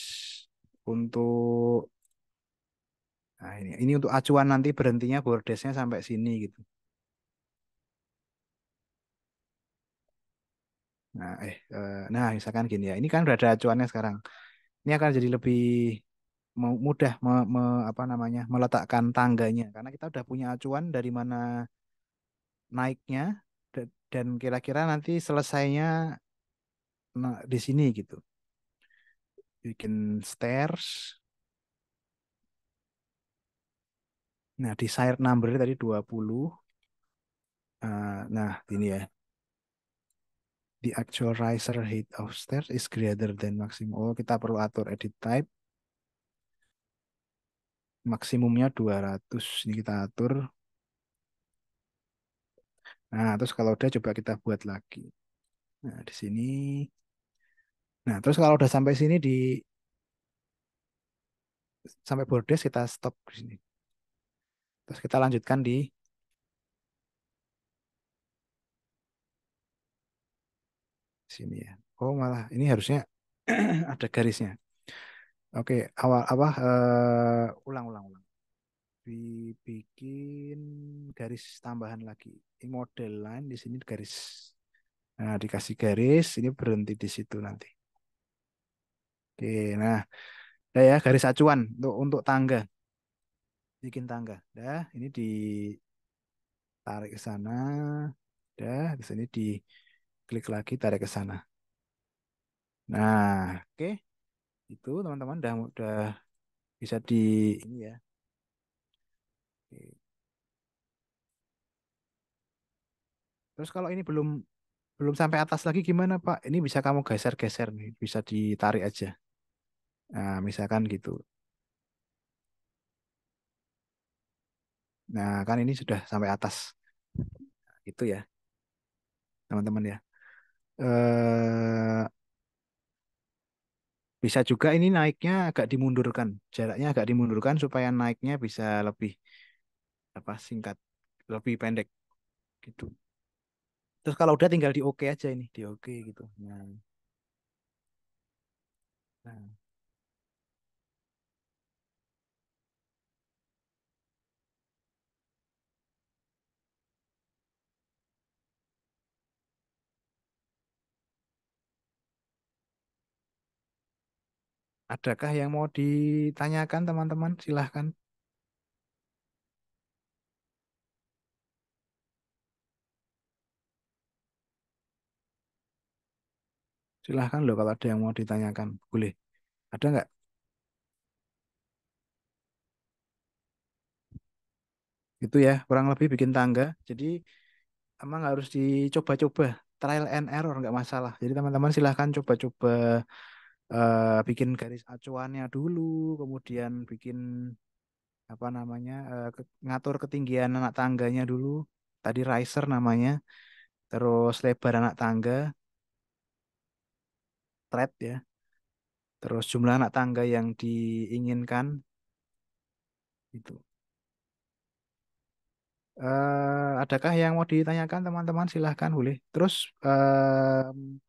untuk nah ini untuk acuan nanti berhentinya bordesnya sampai sini gitu. Nah misalkan gini ya. Ini kan udah ada acuannya sekarang. Ini akan jadi lebih mudah apa namanya meletakkan tangganya karena kita udah punya acuan dari mana naiknya dan kira-kira nanti selesainya di sini gitu. Bikin stairs. Nah, desired number tadi 20. Nah, ini ya. The actual riser height of stairs is greater than maximum. Oh, kita perlu atur edit type. Maksimumnya 200. Ini kita atur. Nah, terus kalau udah coba kita buat lagi. Nah, di sini. Nah, terus kalau udah sampai sini sampai bordes kita stop di sini. Terus kita lanjutkan di sini ya. Oh, malah ini harusnya ada garisnya. Oke, awal apa ulang ulang ulang. Dibikin garis tambahan lagi. Ini model line di sini garis. Nah, dikasih garis, ini berhenti di situ nanti. Oke, nah, udah ya garis acuan untuk tangga. Bikin tangga. Dah, ini ditarik ke sana. Dah, di sini diklik lagi tarik ke sana. Nah, oke. Itu teman-teman udah bisa di ini ya. Oke. Terus kalau ini belum belum sampai atas lagi gimana, Pak? Ini bisa kamu geser-geser nih, bisa ditarik aja. Nah, misalkan gitu. Nah, kan ini sudah sampai atas. Itu ya, teman-teman ya. Eh Bisa juga ini naiknya agak dimundurkan. Jaraknya agak dimundurkan supaya naiknya bisa lebih apa singkat, lebih pendek gitu. Terus kalau udah tinggal di oke aja ini, di oke gitu. Nah, Nah, adakah yang mau ditanyakan teman-teman? Silahkan. Silahkan loh kalau ada yang mau ditanyakan. Boleh. Ada nggak? Itu ya, kurang lebih bikin tangga. Jadi emang harus dicoba-coba. Trial and error nggak masalah. Jadi teman-teman silahkan coba-coba bikin garis acuannya dulu. Kemudian bikin apa namanya, ngatur ketinggian anak tangganya dulu. Tadi riser namanya. Terus lebar anak tangga, thread ya. Terus jumlah anak tangga yang diinginkan itu. Adakah yang mau ditanyakan teman-teman? Silahkan boleh. Terus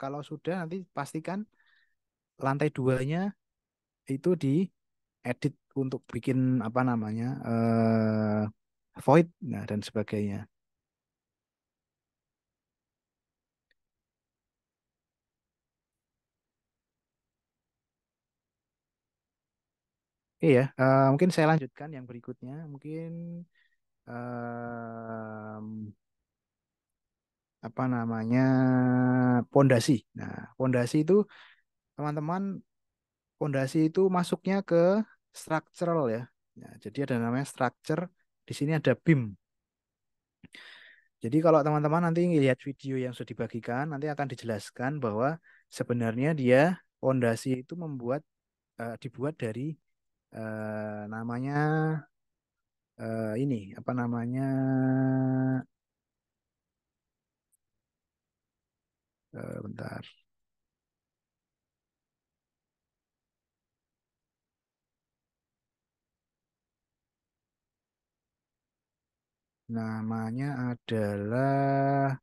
kalau sudah nanti pastikan lantai duanya itu diedit untuk bikin apa namanya void, nah dan sebagainya. Oke ya, mungkin saya lanjutkan yang berikutnya. Mungkin em, apa namanya pondasi. Nah, pondasi itu teman-teman, pondasi itu masuknya ke structural ya. Ya, jadi ada namanya structure. Di sini ada beam. Jadi kalau teman-teman nanti lihat video yang sudah dibagikan, nanti akan dijelaskan bahwa sebenarnya dia pondasi itu dibuat dari namanya ini apa namanya bentar, namanya adalah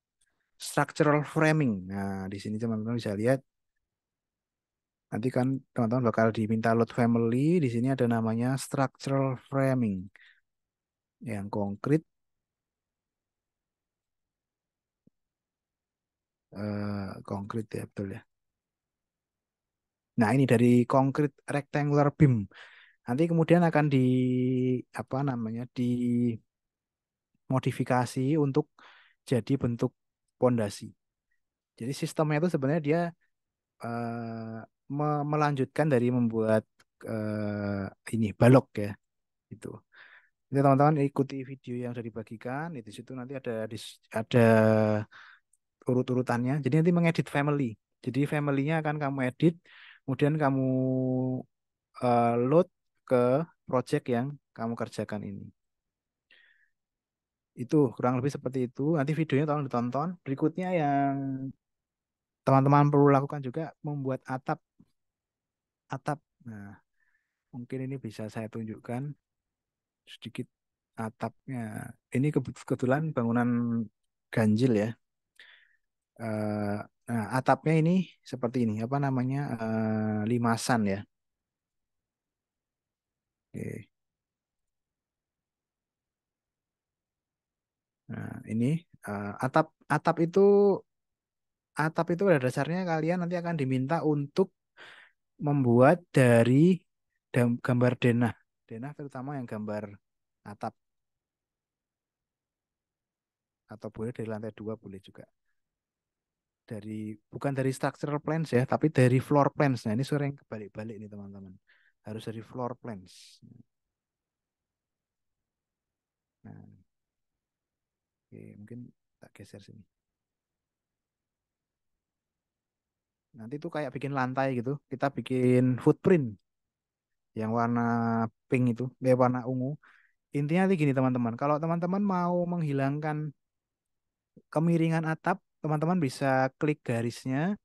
structural framing. Nah, di sini teman-teman bisa lihat. Nanti kan teman-teman bakal diminta load family. Di sini ada namanya structural framing yang konkret, konkret ya betul ya. Nah ini dari konkret rectangular beam. Nanti kemudian akan apa namanya dimodifikasi untuk jadi bentuk pondasi. Jadi sistemnya itu sebenarnya dia melanjutkan dari membuat ini balok ya itu. Jadi teman-teman ikuti video yang sudah dibagikan, di situ nanti ada urut-urutannya. Jadi nanti mengedit family. Jadi family-nya akan kamu edit, kemudian kamu load ke project yang kamu kerjakan ini. Itu kurang lebih seperti itu. Nanti videonya tolong ditonton. Berikutnya yang teman-teman perlu lakukan juga membuat atap. Atap. Nah, mungkin ini bisa saya tunjukkan sedikit atapnya. Ini kebetulan bangunan ganjil ya. Eh, nah, atapnya ini seperti ini. Apa namanya? Limasan ya. Oke. Nah, ini atap atap itu pada dasarnya kalian nanti akan diminta untuk membuat dari gambar denah. Denah terutama yang gambar atap atau boleh dari lantai dua boleh juga. Bukan dari structural plans ya, tapi dari floor plans. Nah, ini sering kebalik-balik nih teman-teman. Harus dari floor plans. Nah, oke, mungkin tak geser sini. Nanti tuh kayak bikin lantai gitu. Kita bikin footprint yang warna pink itu, warna ungu. Intinya nanti gini teman-teman. Kalau teman-teman mau menghilangkan kemiringan atap, teman-teman bisa klik garisnya.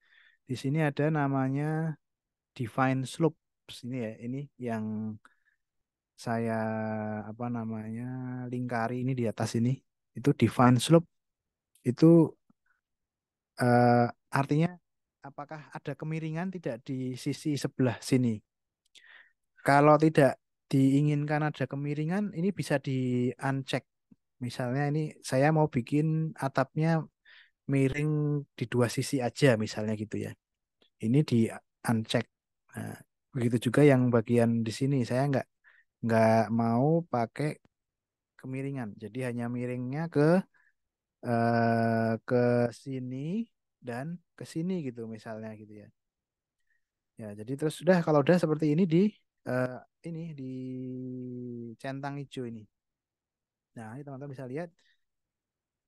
Di sini ada namanya define slopes ini ya. Ini yang saya apa namanya lingkari ini di atas ini. Itu define slope. Itu artinya apakah ada kemiringan tidak di sisi sebelah sini. Kalau tidak diinginkan ada kemiringan, ini bisa di uncheck. Misalnya ini saya mau bikin atapnya miring di dua sisi aja, misalnya gitu ya. Ini di uncheck. Nah, begitu juga yang bagian di sini, saya nggak mau pakai kemiringan. Jadi hanya miringnya ke sini dan ke sini gitu misalnya gitu ya. Ya, jadi terus sudah kalau udah seperti ini eh, di centang hijau ini. Nah, ini teman-teman bisa lihat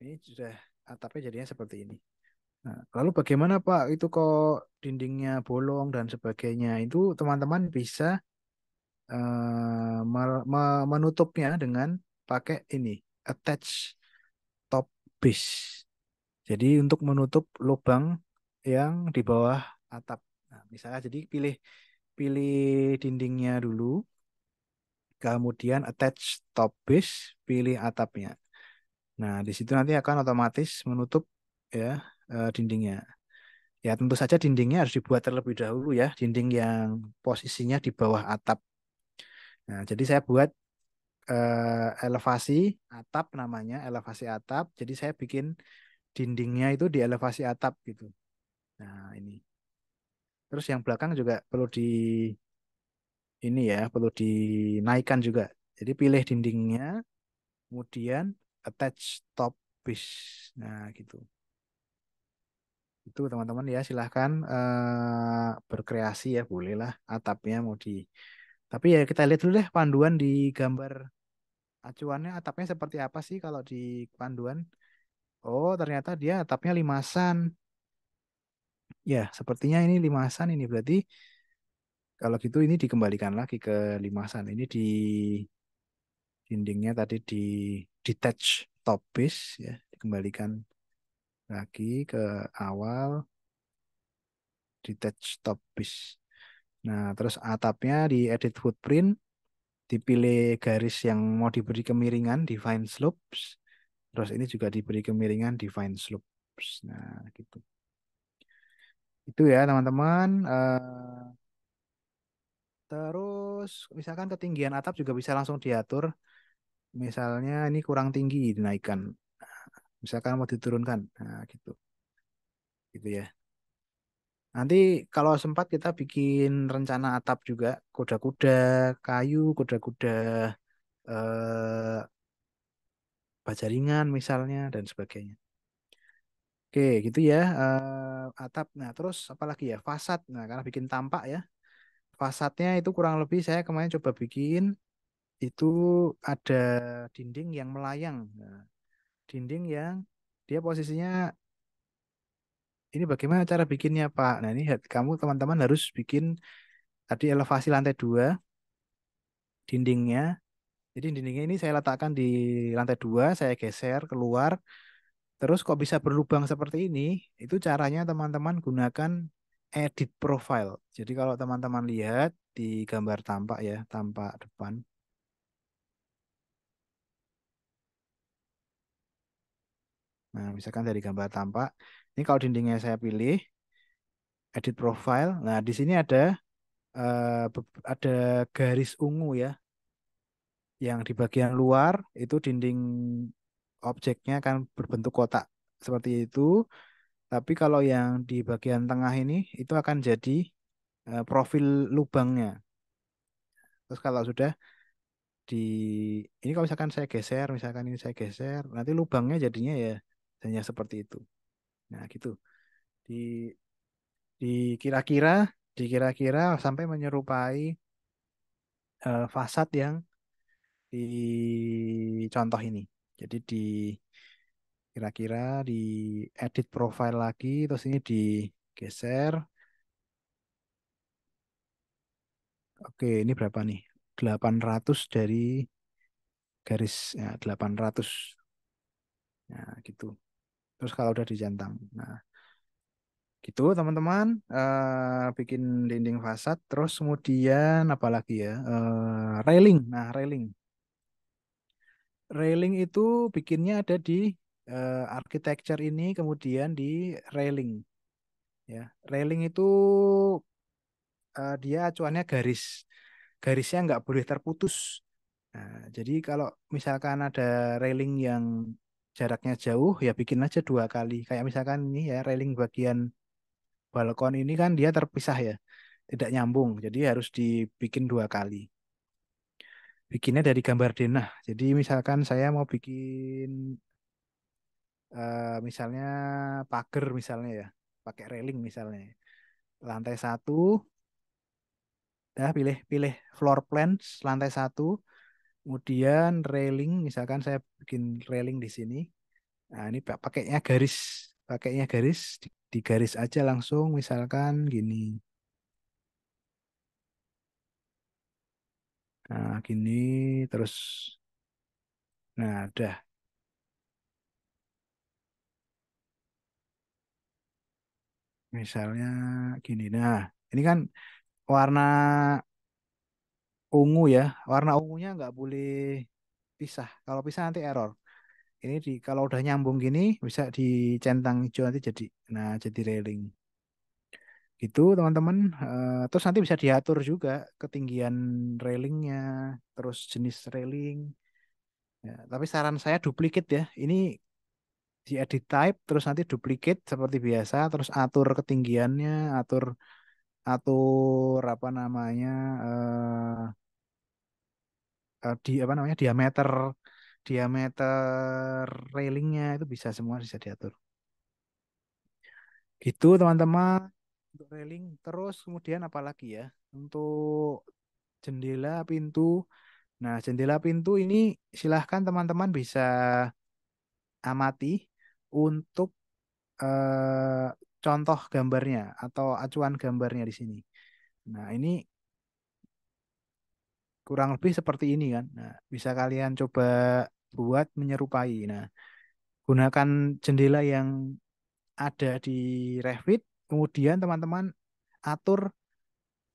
ini sudah atapnya jadinya seperti ini. Nah, lalu bagaimana Pak? Itu kok dindingnya bolong dan sebagainya. Itu teman-teman bisa menutupnya dengan pakai ini attach top base. Jadi untuk menutup lubang yang di bawah atap. Nah, misalnya jadi pilih pilih dindingnya dulu, kemudian attach top base, pilih atapnya. Nah, di situ nanti akan otomatis menutup ya dindingnya. Ya, tentu saja dindingnya harus dibuat terlebih dahulu ya, dinding yang posisinya di bawah atap. Nah, jadi saya buat elevasi atap namanya, elevasi atap. Jadi saya bikin dindingnya itu di elevasi atap gitu. Nah, ini. Terus yang belakang juga perlu ini ya, perlu dinaikkan juga. Jadi pilih dindingnya, kemudian attach top piece. Nah, gitu. Itu teman-teman ya silahkan berkreasi ya, bolehlah atapnya mau di. Tapi ya kita lihat dulu deh panduan di gambar acuannya atapnya seperti apa sih kalau di panduan. Oh, ternyata dia atapnya limasan. Ya, sepertinya ini limasan ini berarti kalau gitu ini dikembalikan lagi ke limasan. Ini di dindingnya tadi di detach top piece ya, dikembalikan lagi ke awal detach top piece. Nah, terus atapnya di edit footprint, dipilih garis yang mau diberi kemiringan, define slopes. Terus ini juga diberi kemiringan, define slopes. Nah, gitu. Itu ya, teman-teman. Terus, misalkan ketinggian atap juga bisa langsung diatur. Misalnya ini kurang tinggi, dinaikkan. Misalkan mau diturunkan. Nah, gitu. Gitu ya. Nanti kalau sempat kita bikin rencana atap juga, kuda-kuda kayu, kuda-kuda eh, baja ringan misalnya dan sebagainya. Oke, gitu ya atap. Nah, terus apalagi ya fasad. Nah, karena bikin tampak ya, fasadnya itu kurang lebih saya kemarin coba bikin itu ada dinding yang melayang. Nah, dinding yang dia posisinya ini bagaimana cara bikinnya Pak? Nah, ini kamu teman-teman harus bikin tadi elevasi lantai 2 dindingnya. Jadi dindingnya ini saya letakkan di lantai 2, saya geser keluar. Terus kok bisa berlubang seperti ini? Itu caranya teman-teman gunakan edit profile. Jadi kalau teman-teman lihat di gambar tampak ya, tampak depan. Nah, misalkan dari gambar tampak, ini kalau dindingnya saya pilih, edit profile. Nah, di sini ada garis ungu ya, yang di bagian luar itu dinding objeknya akan berbentuk kotak seperti itu. Tapi kalau yang di bagian tengah ini itu akan jadi profil lubangnya. Terus kalau sudah di ini kalau misalkan saya geser, misalkan ini saya geser, nanti lubangnya jadinya ya hanya seperti itu. Nah, gitu. Di dikira-kira dikira-kira sampai menyerupai fasad yang di contoh ini. Jadi di kira-kira di edit profile lagi, terus ini digeser. Oke, ini berapa nih? 800 dari garis ya, 800. Nah, gitu. Terus kalau udah dijantang. Nah, gitu teman-teman. Bikin dinding fasad. Terus kemudian apa lagi ya? Railing. Nah, railing. Railing itu bikinnya ada di architecture ini, kemudian di railing. Ya, railing itu dia acuannya garis. Garisnya nggak boleh terputus. Nah, jadi kalau misalkan ada railing yang jaraknya jauh, ya bikin aja 2 kali. Kayak misalkan ini ya, railing bagian balkon ini kan dia terpisah ya, tidak nyambung. Jadi harus dibikin 2 kali. Bikinnya dari gambar denah. Jadi misalkan saya mau bikin misalnya pagar misalnya ya, pakai railing misalnya. Lantai 1, ya pilih pilih floor plan lantai 1. Kemudian railing, misalkan saya bikin railing di sini. Nah, ini pakainya garis, di garis aja langsung, misalkan gini. Nah, gini, terus, nah, udah. Misalnya gini. Nah, ini kan warna ungu ya. Warna ungunya nggak boleh pisah. Kalau pisah nanti error. Ini kalau udah nyambung gini, bisa dicentang hijau nanti jadi, nah, jadi railing. Gitu teman-teman. Terus nanti bisa diatur juga ketinggian railingnya, terus jenis railing. Ya, tapi saran saya duplicate ya. Ini di edit type, terus nanti duplicate seperti biasa, terus atur ketinggiannya, atur atur apa namanya, di apa namanya, diameter diameter railingnya itu bisa semua bisa diatur. Gitu teman-teman untuk railing. Terus kemudian apa lagi ya? Untuk jendela, pintu. Nah, jendela pintu ini silahkan teman-teman bisa amati untuk contoh gambarnya atau acuan gambarnya di sini. Nah, ini kurang lebih seperti ini kan. Nah, bisa kalian coba buat menyerupai. Nah, gunakan jendela yang ada di Revit, kemudian teman-teman atur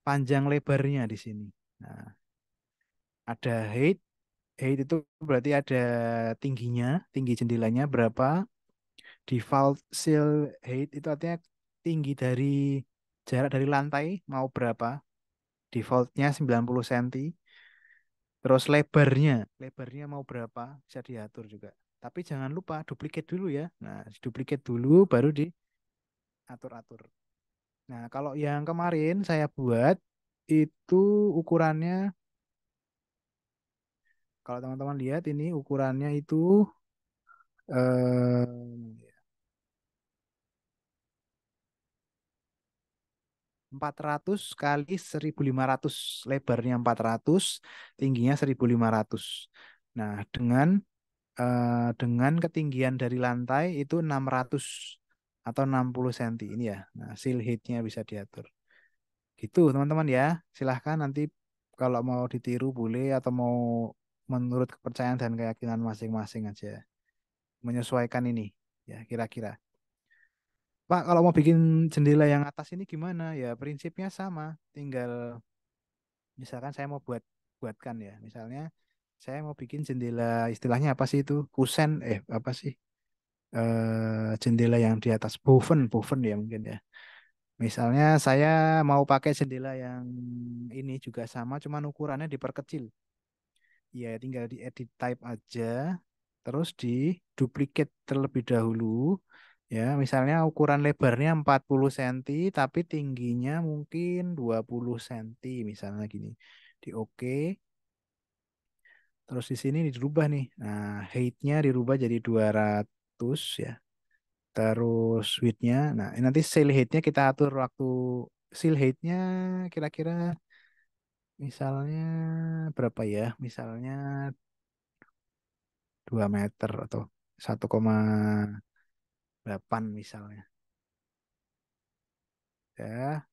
panjang lebarnya di sini. Nah, ada height. Height itu berarti ada tingginya, tinggi jendelanya berapa. Default sill height itu artinya tinggi dari jarak dari lantai mau berapa. Defaultnya 90 cm. Terus lebarnya mau berapa bisa diatur juga. Tapi jangan lupa duplicate dulu ya. Nah, duplicate dulu baru diatur-atur. Nah, kalau yang kemarin saya buat itu ukurannya, kalau teman-teman lihat ini ukurannya itu eh 400 kali 1.500, lebarnya 400, tingginya 1.500. Nah, dengan ketinggian dari lantai itu 600 atau 60 cm ini ya. Nah, seal height-nya bisa diatur. Gitu, teman-teman ya. Silahkan nanti kalau mau ditiru boleh atau mau menurut kepercayaan dan keyakinan masing-masing aja. Menyesuaikan ini ya kira-kira. Pak, kalau mau bikin jendela yang atas ini gimana? Ya, prinsipnya sama. Tinggal misalkan saya mau buatkan ya. Misalnya saya mau bikin jendela, istilahnya apa sih itu? Kusen, apa sih? Jendela yang di atas boven ya mungkin ya. Misalnya saya mau pakai jendela yang ini juga sama, cuman ukurannya diperkecil. Ya, tinggal di edit type aja, terus di duplicate terlebih dahulu. Ya, misalnya ukuran lebarnya 40 cm, tapi tingginya mungkin 20 cm, misalnya gini. Di oke, terus di sini dirubah nih. Nah, height-nya dirubah jadi 200 ya. Terus width-nya, nah ini nanti seal height-nya kita atur waktu seal height-nya kira-kira misalnya berapa ya? Misalnya 2 meter atau 1,8 misalnya. Ya,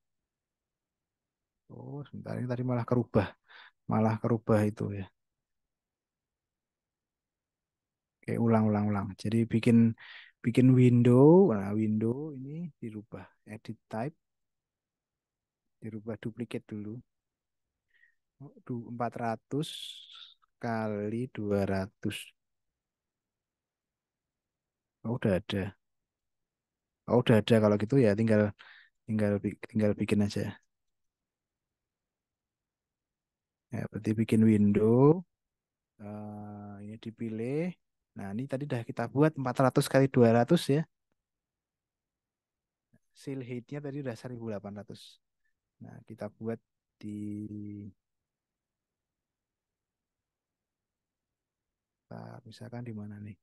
oh sebentar ini tadi malah kerubah itu ya. Oke, ulang. Jadi bikin bikin window, nah window ini dirubah edit type, dirubah duplicate dulu. 400 kali 200. Oh, udah ada. Oh, udah ada kalau gitu ya tinggal tinggal bikin aja. Ya, berarti bikin window. Ini dipilih. Nah, ini tadi udah kita buat 400 kali 200 ya. Seal height-nya tadi udah 1800. Nah, kita buat di misalkan di mana nih?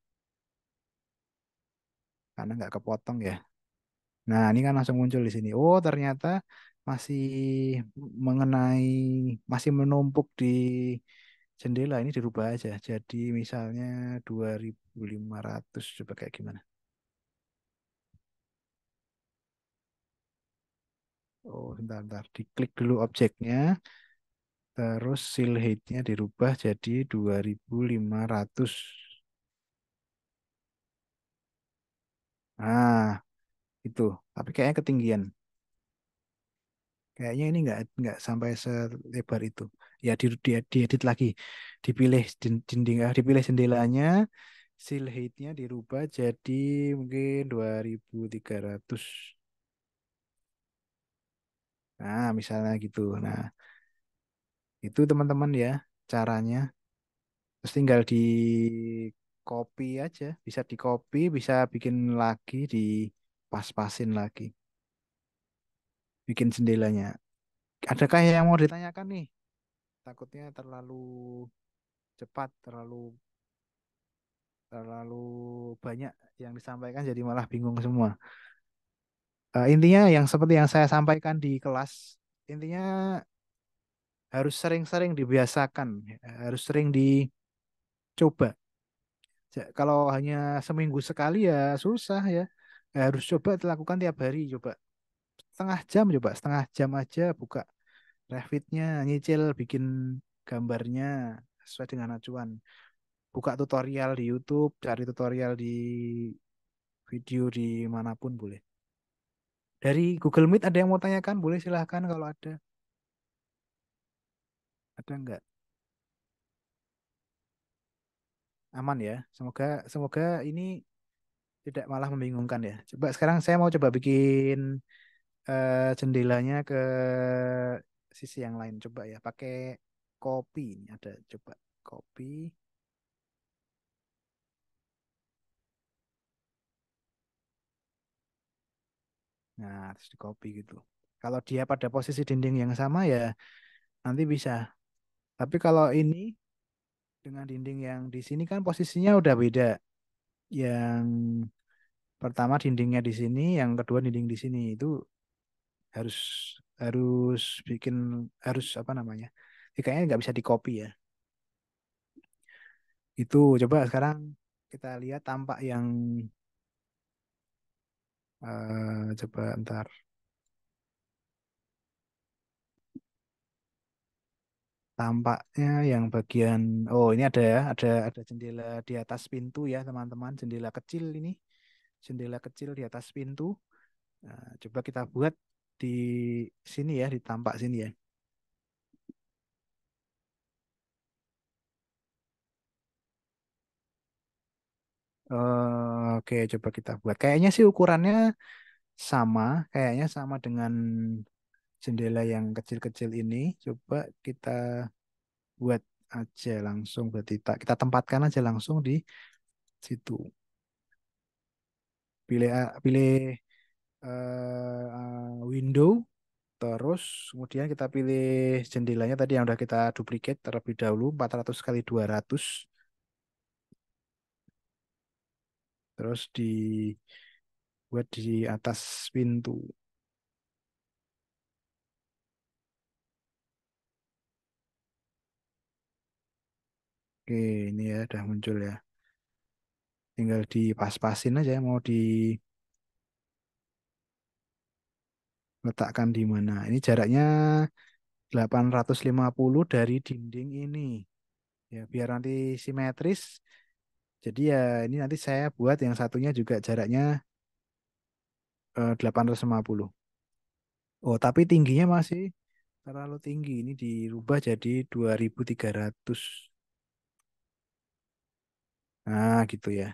Karena nggak kepotong ya. Nah, ini kan langsung muncul di sini. Oh, ternyata masih mengenai, masih menumpuk di jendela. Ini dirubah aja. Jadi misalnya 2500. Coba kayak gimana? Oh, bentar. Diklik dulu objeknya. Terus seal height-nya dirubah jadi 2500. Nah, itu. Tapi kayaknya ketinggian. Kayaknya ini nggak sampai selebar itu. Ya diedit lagi. Dipilih dipilih jendelanya, seal height-nya dirubah jadi mungkin 2300. Nah, misalnya gitu. Nah, itu teman-teman ya caranya. Terus tinggal di copy aja. Bisa di copy, bisa bikin lagi, di pas-pasin lagi. Bikin jendelanya. Adakah yang mau ditanyakan nih? Takutnya terlalu cepat, terlalu terlalu banyak yang disampaikan jadi malah bingung semua. Intinya yang seperti yang saya sampaikan di kelas, intinya harus sering-sering dibiasakan, harus sering dicoba. Kalau hanya seminggu sekali ya susah ya. Harus coba dilakukan tiap hari, coba setengah jam aja buka Revit-nya, nyicil bikin gambarnya sesuai dengan acuan. Buka tutorial di YouTube, cari tutorial di video di manapun boleh. Dari Google Meet ada yang mau tanyakan? Boleh silahkan kalau ada. Ada nggak? Aman ya. Semoga semoga ini tidak malah membingungkan ya. Coba sekarang saya mau coba bikin jendelanya ke sisi yang lain. Coba ya, pakai copy. Ini ada, coba copy. Nah, terus di copy gitu. Kalau dia pada posisi dinding yang sama ya nanti bisa. Tapi kalau ini dengan dinding yang di sini kan posisinya udah beda. Yang pertama dindingnya di sini, yang kedua dinding di sini itu harus harus bikin harus apa namanya? Kayaknya nggak bisa di copy ya. Itu coba sekarang kita lihat tampak yang coba ntar tampaknya yang bagian oh ini ada ya ada jendela di atas pintu ya teman-teman, jendela kecil ini, jendela kecil di atas pintu. Nah, coba kita buat di sini ya, di tampak sini ya. Oke, coba kita buat. Kayaknya sih ukurannya sama, kayaknya sama dengan jendela yang kecil-kecil ini. Coba kita buat aja langsung, berarti kita tempatkan aja langsung di situ. Pilih window, terus kemudian kita pilih jendelanya tadi yang udah kita duplicate terlebih dahulu 400 kali 200. Terus buat di atas pintu. Oke, ini ya udah muncul ya. Tinggal dipas-pasin aja mau diletakkan di mana. Ini jaraknya 850 dari dinding ini. Ya, biar nanti simetris. Jadi ya ini nanti saya buat yang satunya juga jaraknya 850. Oh, tapi tingginya masih terlalu tinggi. Ini dirubah jadi 2300. Nah, gitu ya.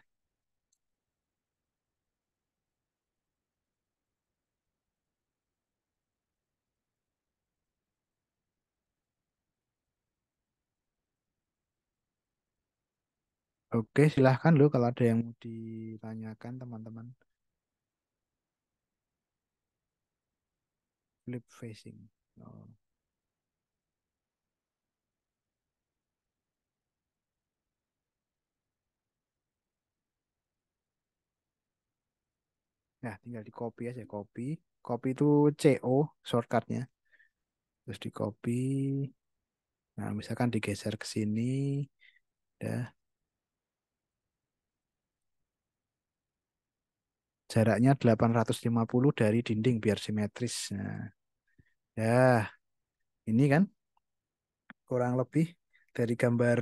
Oke, silahkan loh kalau ada yang mau ditanyakan teman-teman. Flip facing. Oh. Nah, tinggal di copy aja, copy. Copy itu CO shortcutnya. Terus di copy. Nah, misalkan digeser ke sini. Dah, jaraknya 850 dari dinding biar simetris. Nah, ya, ini kan kurang lebih dari gambar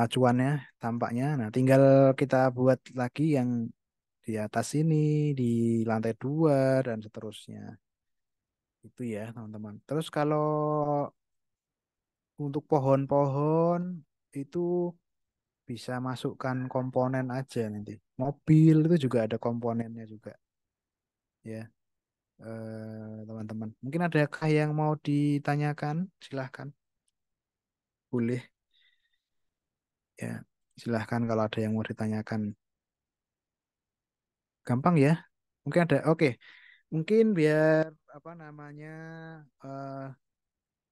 acuannya tampaknya. Nah, tinggal kita buat lagi yang di atas ini, di lantai 2 dan seterusnya. Itu ya, teman-teman. Terus kalau untuk pohon-pohon itu bisa masukkan komponen aja nanti. Mobil itu juga ada komponennya juga ya, teman-teman. Mungkin adakah yang mau ditanyakan? Silahkan, boleh ya. Silahkan kalau ada yang mau ditanyakan. Gampang ya. Mungkin ada. Oke, mungkin biar apa namanya eh,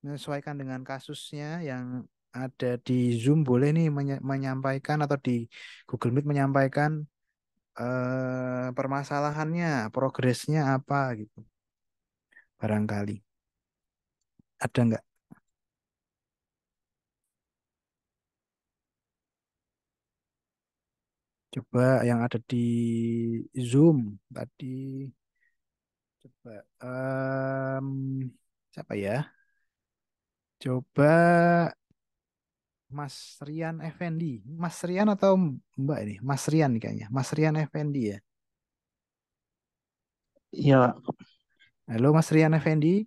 menyesuaikan dengan kasusnya yang ada di Zoom boleh nih menyampaikan atau di Google Meet menyampaikan permasalahannya, progresnya apa gitu. Barangkali ada nggak? Coba yang ada di Zoom tadi, coba siapa ya? Coba Mas Rian Effendi. Mas Rian atau Mbak ini? Mas Rian nih kayaknya. Mas Rian Effendi ya. Iya, Pak. Halo Mas Rian Effendi.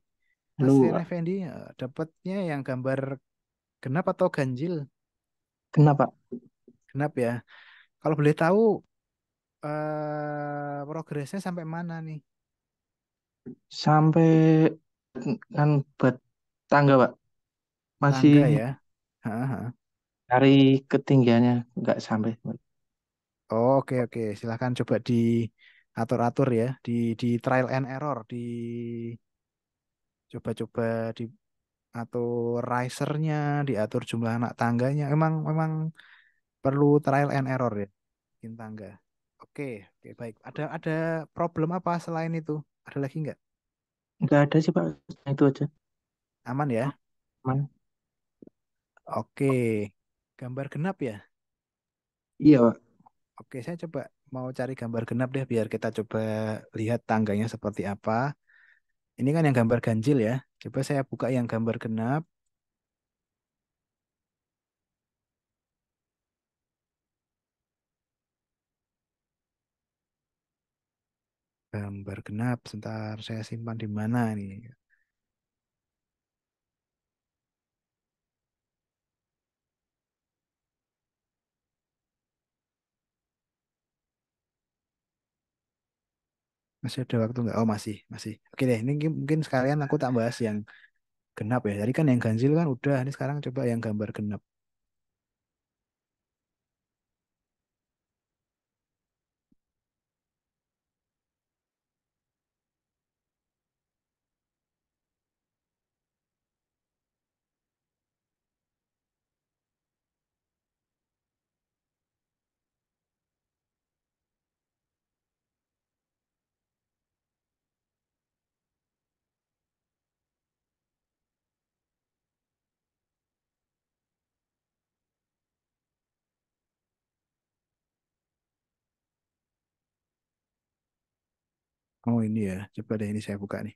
Mas Lu, Rian Effendi, dapatnya yang gambar genap atau ganjil? kenapa? Genap ya. Kalau boleh tahu progresnya sampai mana nih? Sampai kan buat tangga, Pak. Masih Tangga ya. Ha. cari ketinggiannya, nggak sampai. Oh, oke oke. Silahkan coba diatur-atur ya, di trial and error, di coba-coba diatur risernya, diatur jumlah anak tangganya. Memang memang perlu trial and error ya, bikin tangga. Oke oke baik. Ada problem apa selain itu? Ada lagi nggak? Nggak ada sih, Pak. Itu aja. Aman ya? Aman. Oke. Gambar genap ya? Iya, Pak. Oke, saya coba mau cari gambar genap deh biar kita coba lihat tangganya seperti apa. Ini kan yang gambar ganjil ya. Coba saya buka yang gambar genap. Gambar genap, sebentar saya simpan di mana nih? Masih ada waktu nggak? Oh masih, masih. Oke deh, ini mungkin sekalian aku tak bahas yang genap ya. Tadi kan yang ganjil kan udah, ini sekarang coba yang gambar genap. Oh ini ya, coba deh ini saya buka nih.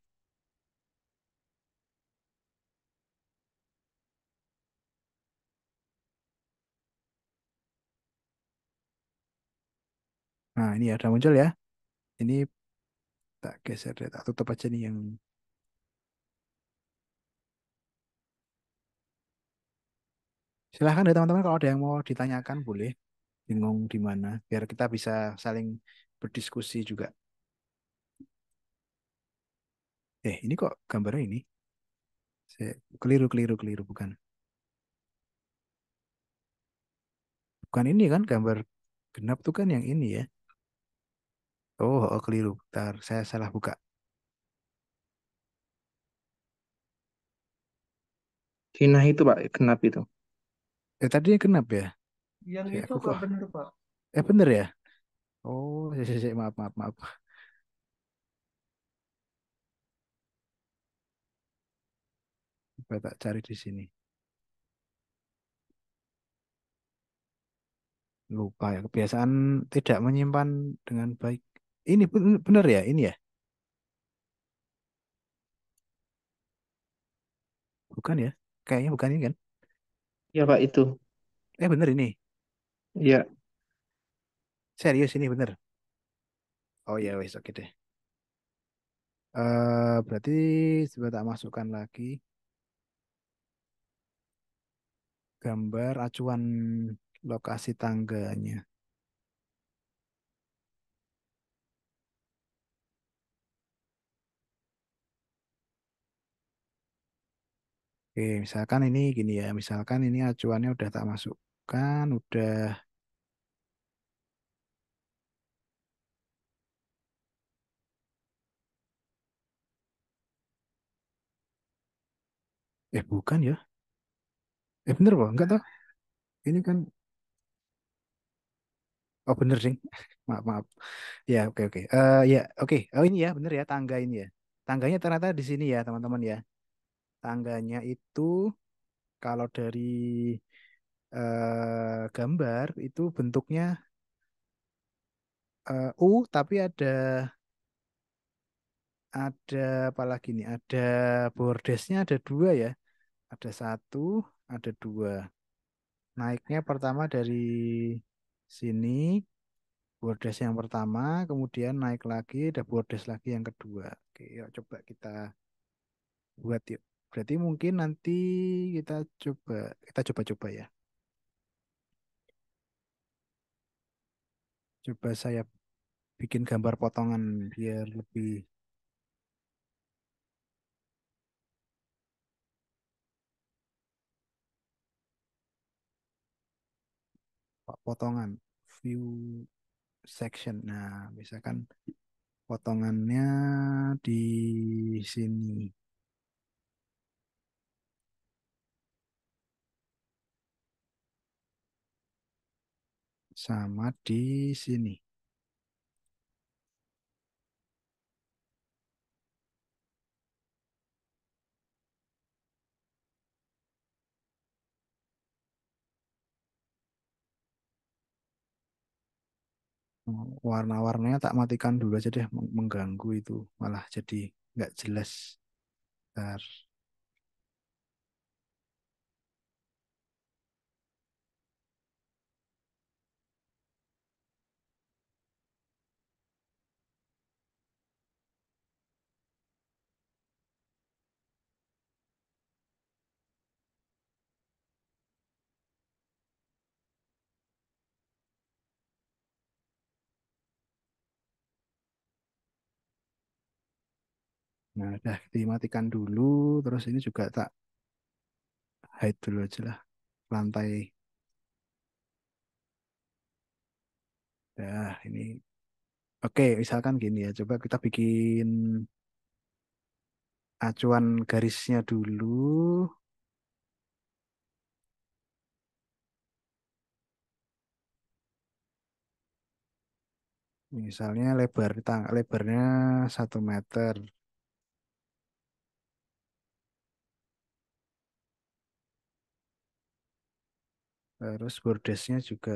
Nah ini ya, udah muncul ya. Ini tak geser deh, tak tutup aja nih yang. Silahkan deh teman-teman kalau ada yang mau ditanyakan boleh. Bingung di mana, biar kita bisa saling berdiskusi juga. Ini kok gambarnya ini? Saya keliru, keliru, keliru, bukan. Bukan ini kan gambar genap tuh kan yang ini ya. Oh, oh keliru. Bentar, saya salah buka. Cina itu Pak, genap itu. Tadi genap ya? Yang itu Aku kok kok. bener Pak. Bener ya? Oh, maaf, maaf, maaf. Coba tak cari di sini. Lupa ya, kebiasaan tidak menyimpan dengan baik. Ini bener ya, ini ya? Bukan ya? Kayaknya bukan ini kan? Iya Pak itu. Bener ini. Iya. Serius ini bener. Oh ya, wes oke deh. Berarti coba tak masukkan lagi gambar acuan lokasi tangganya. Oke, misalkan ini gini ya, misalkan ini acuannya udah tak masukkan, udah, bukan ya, bener kok, enggak toh, ini kan, oh bener sih, maaf maaf, ya oke oke, ya oke, oh ini ya bener ya tangga ini ya, tangganya ternyata di sini ya teman-teman ya, tangganya itu kalau dari gambar itu bentuknya U tapi ada apa lagi nih? Ada bordesnya ada dua ya. Ada satu, ada dua. Naiknya pertama dari sini, bordes yang pertama, kemudian naik lagi, ada bordes lagi yang kedua. Oke, yuk coba kita buat yuk. Berarti mungkin nanti kita coba ya. Coba saya bikin gambar potongan biar lebih potongan view section. Nah, misalkan potongannya di sini sama di sini. Warna-warnanya tak matikan dulu aja deh, mengganggu itu malah jadi nggak jelas. Bentar. Nah, udah dimatikan dulu, terus ini juga tak hide dulu aja lah lantai. Nah, ini oke, misalkan gini ya, coba kita bikin acuan garisnya dulu. Misalnya lebarnya 1 meter. Terus bordesnya juga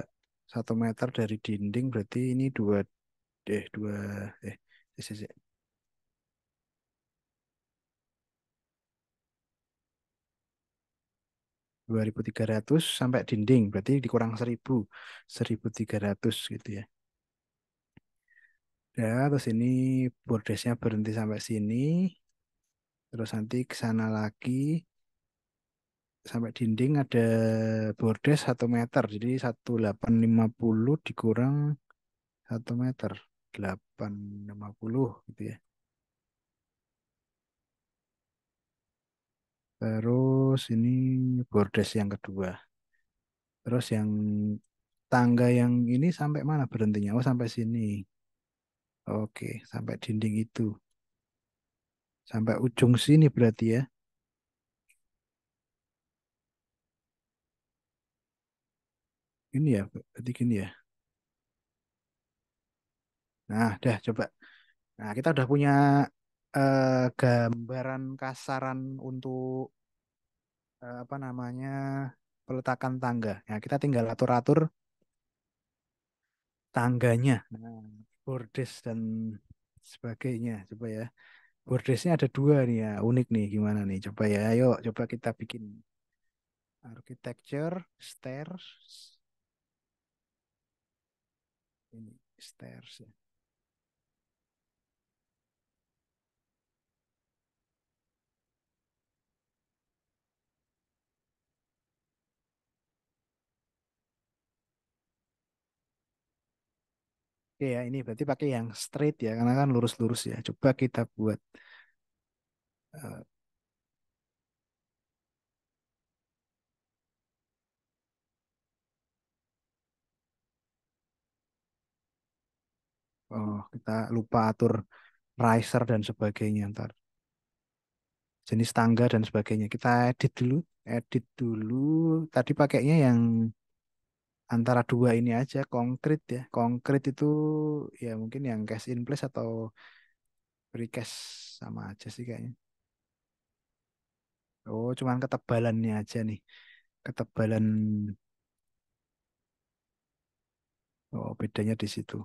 1 meter dari dinding, berarti ini dua, eh, eh, eh, eh, 2.300 sampai dinding, berarti dikurang 1.300 gitu ya. Ya, terus ini bordesnya berhenti sampai sini, terus nanti ke sana lagi sampai dinding ada bordes 1 meter, jadi 1850 dikurang 1 meter, 850 gitu ya. Terus ini bordes yang kedua. Terus yang tangga yang ini sampai mana berhentinya? Oh, sampai sini. Oke, sampai dinding itu. Sampai ujung sini berarti ya. Ini ya, berarti gini ya. Nah, dah coba. Nah, kita udah punya gambaran kasaran untuk apa namanya peletakan tangga. Nah, kita tinggal atur-atur tangganya. Nah, bordes dan sebagainya. Coba ya. Bordesnya ada dua nih ya, unik nih. Gimana nih? Coba ya, ayo coba kita bikin architecture stairs. Ini stairs ya. Oke ya, ini berarti pakai yang straight ya, karena kan lurus-lurus ya. Coba kita buat eh, oh, kita lupa atur riser dan sebagainya ntar. Jenis tangga dan sebagainya. Kita edit dulu, edit dulu. Tadi pakainya yang antara dua ini aja, konkret ya. Konkret itu ya mungkin yang cast in place atau precast sama aja sih kayaknya. Oh, cuman ketebalannya aja nih. Ketebalan, oh bedanya di situ.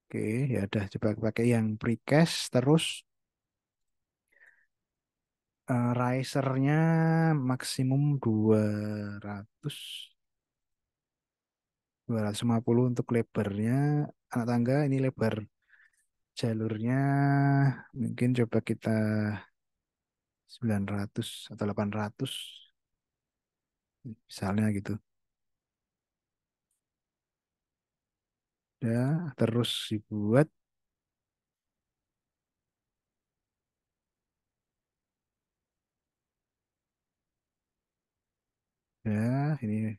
Oke, ya udah coba pakai yang precast terus risernya maksimum 200 250 untuk lebarnya anak tangga ini lebar jalurnya mungkin coba kita 900 atau 800 misalnya gitu. Ya, terus dibuat ya ini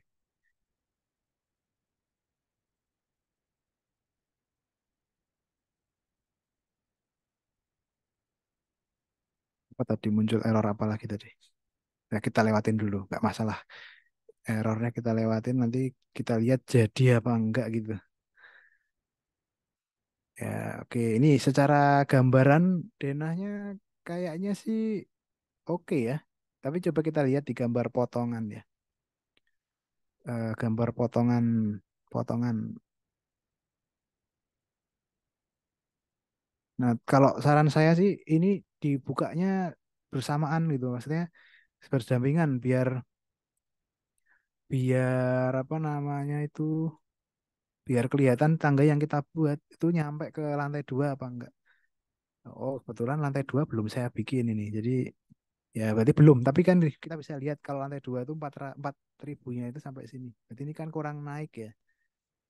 apa tadi muncul error apa lagi tadi? Ya kita lewatin dulu, nggak masalah. Errornya kita lewatin nanti kita lihat jadi apa enggak gitu. Ya, oke. Ini secara gambaran denahnya kayaknya sih oke ya. Tapi coba kita lihat di gambar potongan ya. Gambar potongan potongan. Nah, kalau saran saya sih ini dibukanya bersamaan gitu. Maksudnya berdampingan biar biar apa namanya itu biar kelihatan tangga yang kita buat itu nyampe ke lantai dua apa enggak. Oh, kebetulan lantai dua belum saya bikin ini. Jadi ya berarti belum, tapi kan kita bisa lihat kalau lantai dua itu 4 ribunya itu sampai sini. Berarti ini kan kurang naik ya.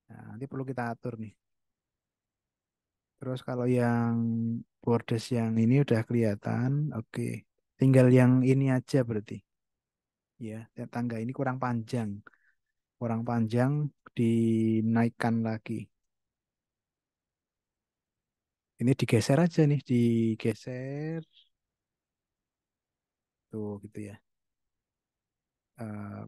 Nah, nanti perlu kita atur nih. Terus kalau yang bordes yang ini udah kelihatan, oke. Tinggal yang ini aja berarti. Ya, tangga ini kurang panjang. Kurang panjang dinaikkan lagi. Ini digeser aja nih, digeser tuh gitu ya. Eh,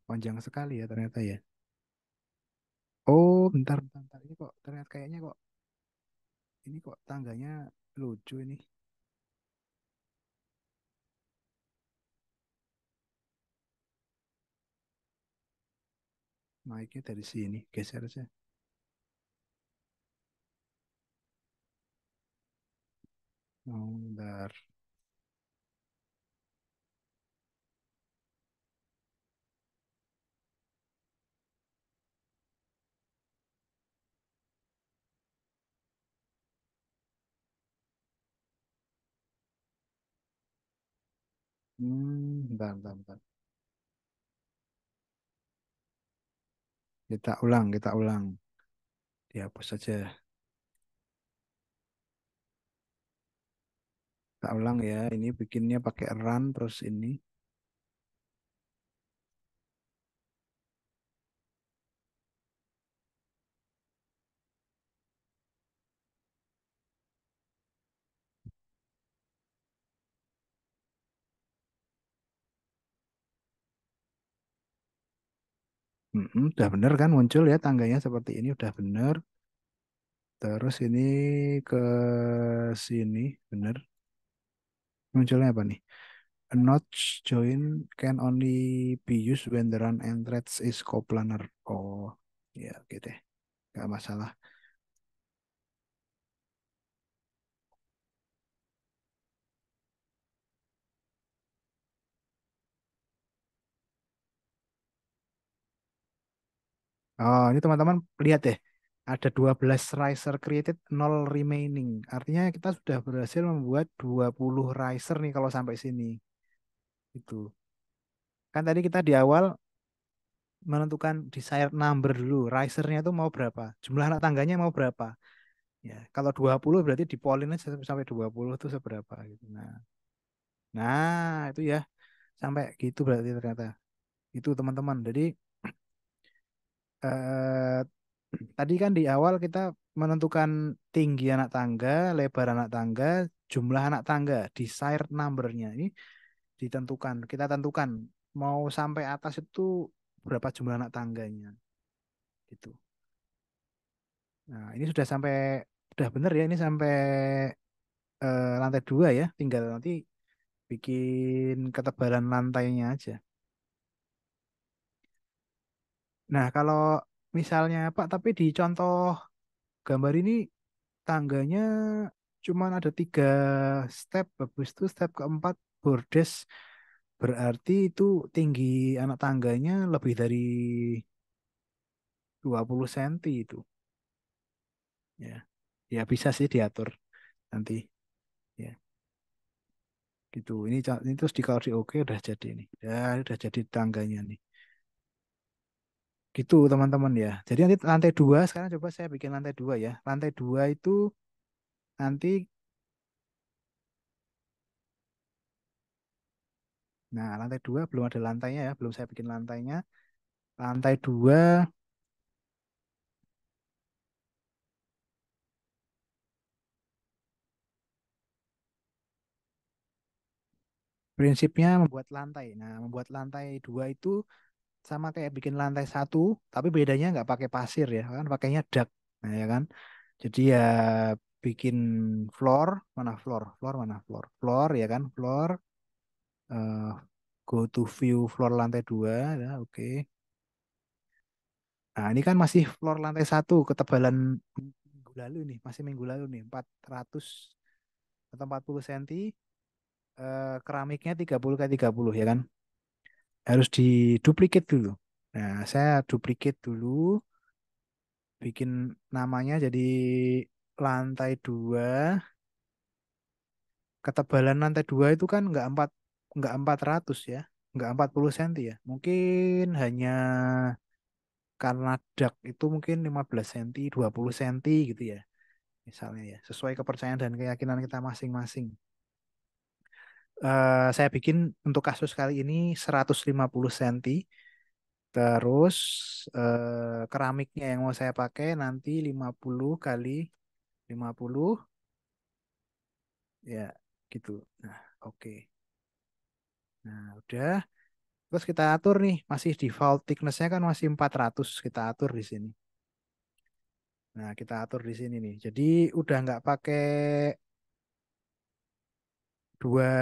panjang sekali ya ternyata ya. Oh, bentar, bentar, bentar. Ini kok ternyata kayaknya kok ini kok tangganya lucu ini. Naiknya dari sini, geser aja. Oh, bentar. Bentar, bentar, bentar. Kita ulang, kita ulang. Dihapus saja. Tak ulang ya, ini bikinnya pakai run terus ini. Udah bener kan muncul ya tangganya seperti ini udah bener. Terus ini ke sini bener. Munculnya apa nih? A notch join can only be used when the run and threads is coplanar. Oh, ya oke deh. Gak masalah. Oh, ini teman-teman lihat deh. Ada 12 riser created, 0 remaining. Artinya kita sudah berhasil membuat 20 riser nih kalau sampai sini. Itu. Kan tadi kita di awal menentukan desired number dulu. Risernya itu mau berapa? Jumlah anak tangganya mau berapa? Ya, kalau 20 berarti dipolin aja sampai 20 itu seberapa gitu. Nah, itu ya sampai gitu berarti ternyata. Itu teman-teman. Jadi eh, tadi kan di awal kita menentukan tinggi anak tangga, lebar anak tangga, jumlah anak tangga, desired number-nya. Ini ditentukan. Kita tentukan mau sampai atas itu berapa jumlah anak tangganya. Gitu. Nah, ini sudah sampai udah bener ya ini sampai lantai 2 ya. Tinggal nanti bikin ketebalan lantainya aja. Nah, kalau misalnya Pak, tapi di contoh gambar ini tangganya cuman ada 3 step, habis itu step keempat bordes, berarti itu tinggi anak tangganya lebih dari 20 cm itu. Ya, ya bisa sih diatur nanti. Ya, gitu. Ini terus di kalau di oke udah jadi nih. Ya, udah jadi tangganya nih. Gitu teman-teman ya. Jadi nanti lantai 2 sekarang coba saya bikin lantai 2 ya. Lantai 2 itu nanti, nah lantai 2 belum ada lantainya ya, belum saya bikin lantainya. Lantai 2 prinsipnya membuat lantai. Nah, membuat lantai 2 itu sama kayak bikin lantai 1, tapi bedanya nggak pakai pasir ya, kan pakainya dak. Nah, ya kan. Jadi ya bikin floor, mana floor, floor mana floor, floor ya kan, floor. eh, Go to view floor lantai 2 ya, oke. Nah, ini kan masih floor lantai 1 ketebalan minggu lalu nih, masih minggu lalu nih, 400 atau 40 cm, keramiknya 30 kali 30 ya kan. Harus diduplikat dulu. Nah, saya duplikat dulu, bikin namanya jadi lantai 2. Ketebalan lantai 2 itu kan nggak 400 ya, nggak 40 cm ya. Mungkin hanya karena dak itu mungkin 15 cm, 20 cm gitu ya. Misalnya ya, sesuai kepercayaan dan keyakinan kita masing-masing. Saya bikin untuk kasus kali ini 150 cm. Terus keramiknya yang mau saya pakai nanti 50 kali 50 ya gitu. Nah, oke. Nah, udah. Terus kita atur nih, masih default thickness-nya kan masih 400 kita atur di sini. Nah, kita atur di sini nih. Jadi udah nggak pakai 2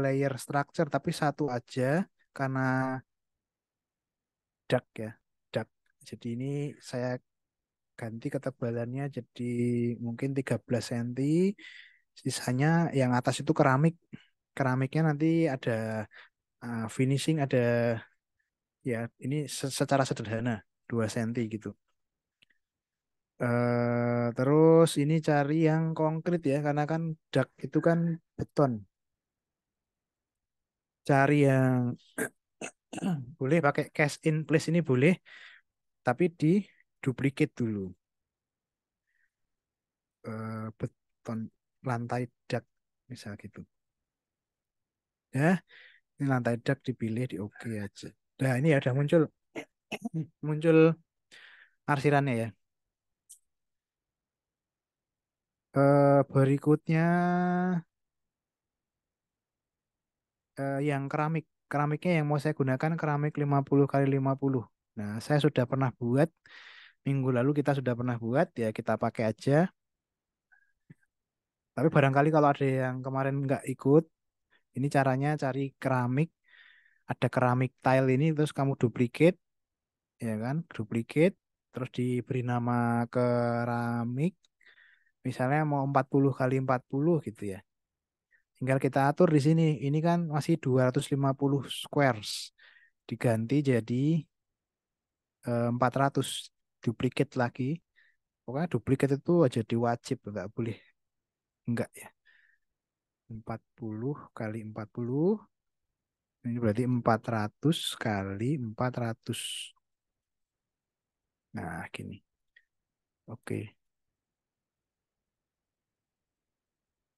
layer structure tapi satu aja karena duct ya, duct. Jadi ini saya ganti ketebalannya jadi mungkin 13 cm. Sisanya yang atas itu keramik. Keramiknya nanti ada finishing, ada ya ini secara sederhana 2 cm gitu. Terus ini cari yang konkret ya karena kan duct itu kan beton. Cari yang boleh pakai cast in place ini boleh, tapi di duplicate dulu. beton lantai dak misal gitu. Ya, ini lantai dak dipilih di oke aja. Nah, ini ada muncul muncul arsirannya ya. Berikutnya yang keramik. Keramiknya yang mau saya gunakan keramik 50 kali 50. Nah, saya sudah pernah buat minggu lalu kita sudah pernah buat ya kita pakai aja. Tapi barangkali kalau ada yang kemarin nggak ikut, ini caranya cari keramik. Ada keramik tile ini terus kamu duplicate, ya kan? Duplicate, terus diberi nama keramik. Misalnya mau 40 kali 40 gitu ya. Tinggal kita atur di sini. Ini kan masih 250 squares. Diganti jadi 400 duplicate lagi. Pokoknya duplicate itu aja diwajib, nggak boleh enggak ya. 40 kali 40. Ini berarti 400 kali 400. Nah, gini. Oke.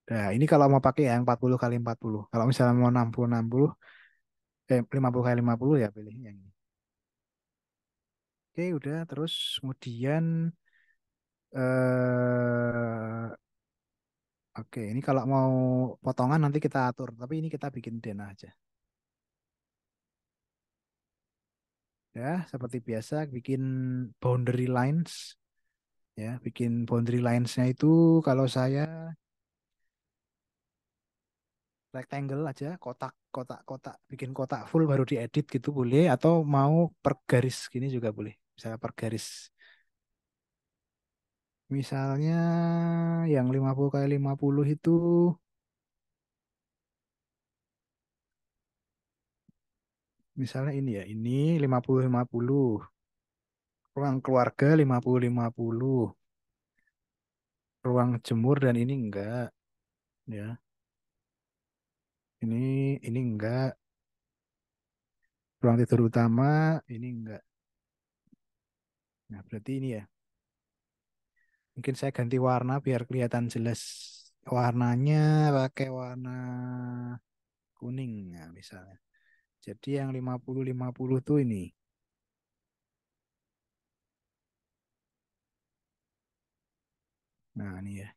Nah, ini kalau mau pakai yang 40 kali 40. Kalau misalnya mau 60 50 kali 50 ya pilih yang ini. Oke, udah. Terus kemudian oke, ini kalau mau potongan nanti kita atur, tapi ini kita bikin denah aja. Ya, seperti biasa bikin boundary lines. Ya, bikin boundary lines-nya itu kalau saya rectangle aja, kotak, kotak, kotak, bikin kotak full baru diedit gitu boleh, atau mau per garis gini juga boleh. Misalnya per garis. Misalnya yang 50 kali 50 itu misalnya ini ya, ini 50 50. Ruang keluarga 50 50. Ruang jemur dan ini enggak ya. Ini enggak. Ruang tidur utama ini enggak. Nah, berarti ini ya. Mungkin saya ganti warna biar kelihatan jelas. Warnanya pakai warna kuning ya misalnya. Jadi yang 50 50 tuh ini. Nah, ini ya.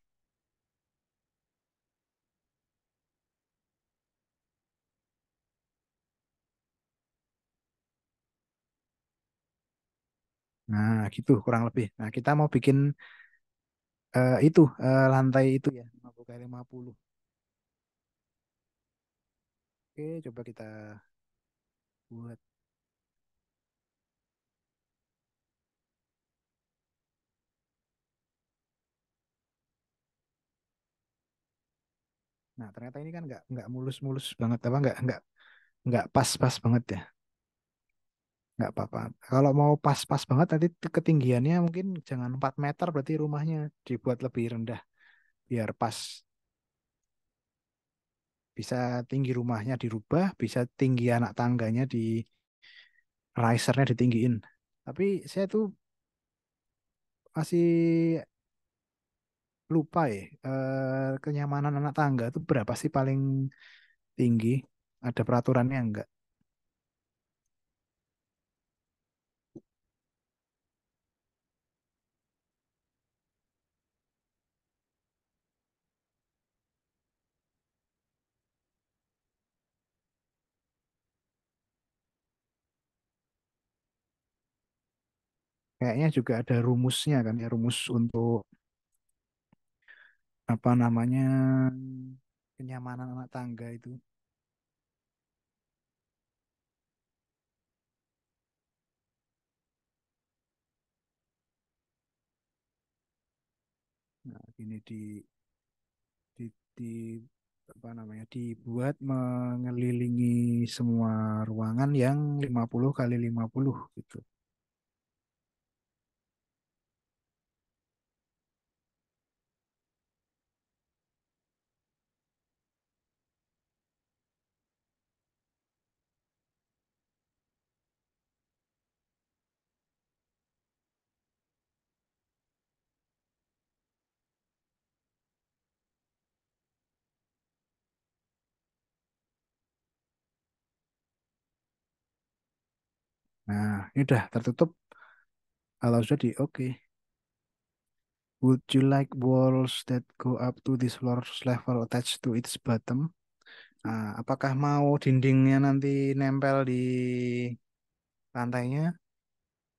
Nah, gitu kurang lebih. Nah, kita mau bikin itu lantai itu ya 50 kali 50. Oke, coba kita buat. Nah, ternyata ini kan nggak mulus-mulus banget apa nggak pas-pas banget ya. Nggak apa-apa. Kalau mau pas-pas banget nanti ketinggiannya mungkin jangan 4 meter berarti rumahnya dibuat lebih rendah biar pas. Bisa tinggi rumahnya dirubah, bisa tinggi anak tangganya di risernya ditinggiin. Tapi saya tuh masih lupa ya, kenyamanan anak tangga itu berapa sih paling tinggi? Ada peraturannya enggak? Kayaknya juga ada rumusnya kan ya, rumus untuk apa namanya kenyamanan anak tangga itu. Nah, ini di apa namanya dibuat mengelilingi semua ruangan yang 50 kali 50 gitu. Nah, ini udah tertutup. Kalau sudah di oke. Would you like walls that go up to this floor level attached to its bottom? Nah, apakah mau dindingnya nanti nempel di lantainya?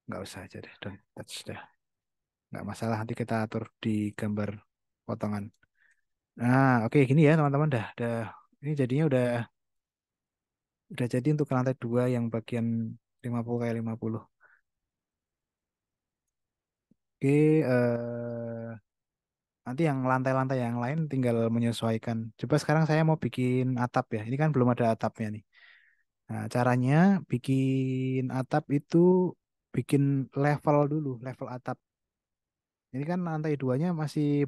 Nggak usah aja deh, don't touch deh. Nggak masalah, nanti kita atur di gambar potongan. Nah, oke gini ya teman-teman, dah. Ini jadinya udah jadi untuk lantai 2 yang bagian 50 kali 50. Oke, nanti yang lantai-lantai yang lain tinggal menyesuaikan. Coba sekarang saya mau bikin atap ya. Ini kan belum ada atapnya nih. Nah, caranya bikin atap itu bikin level dulu, level atap. Ini kan lantai duanya masih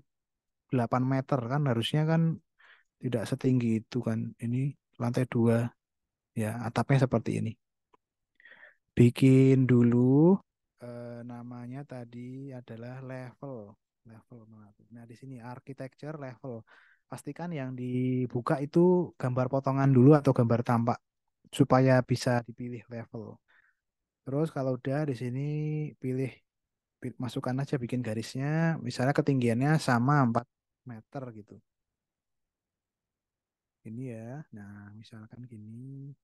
8 meter kan, harusnya kan tidak setinggi itu kan. Ini lantai 2 ya, atapnya seperti ini. Bikin dulu namanya tadi adalah level. Level. Nah, di sini architecture level. Pastikan yang dibuka itu gambar potongan dulu atau gambar tampak supaya bisa dipilih level. Terus kalau udah di sini pilih, masukkan aja bikin garisnya, misalnya ketinggiannya sama 4 meter gitu. Ini ya. Nah, misalkan gini.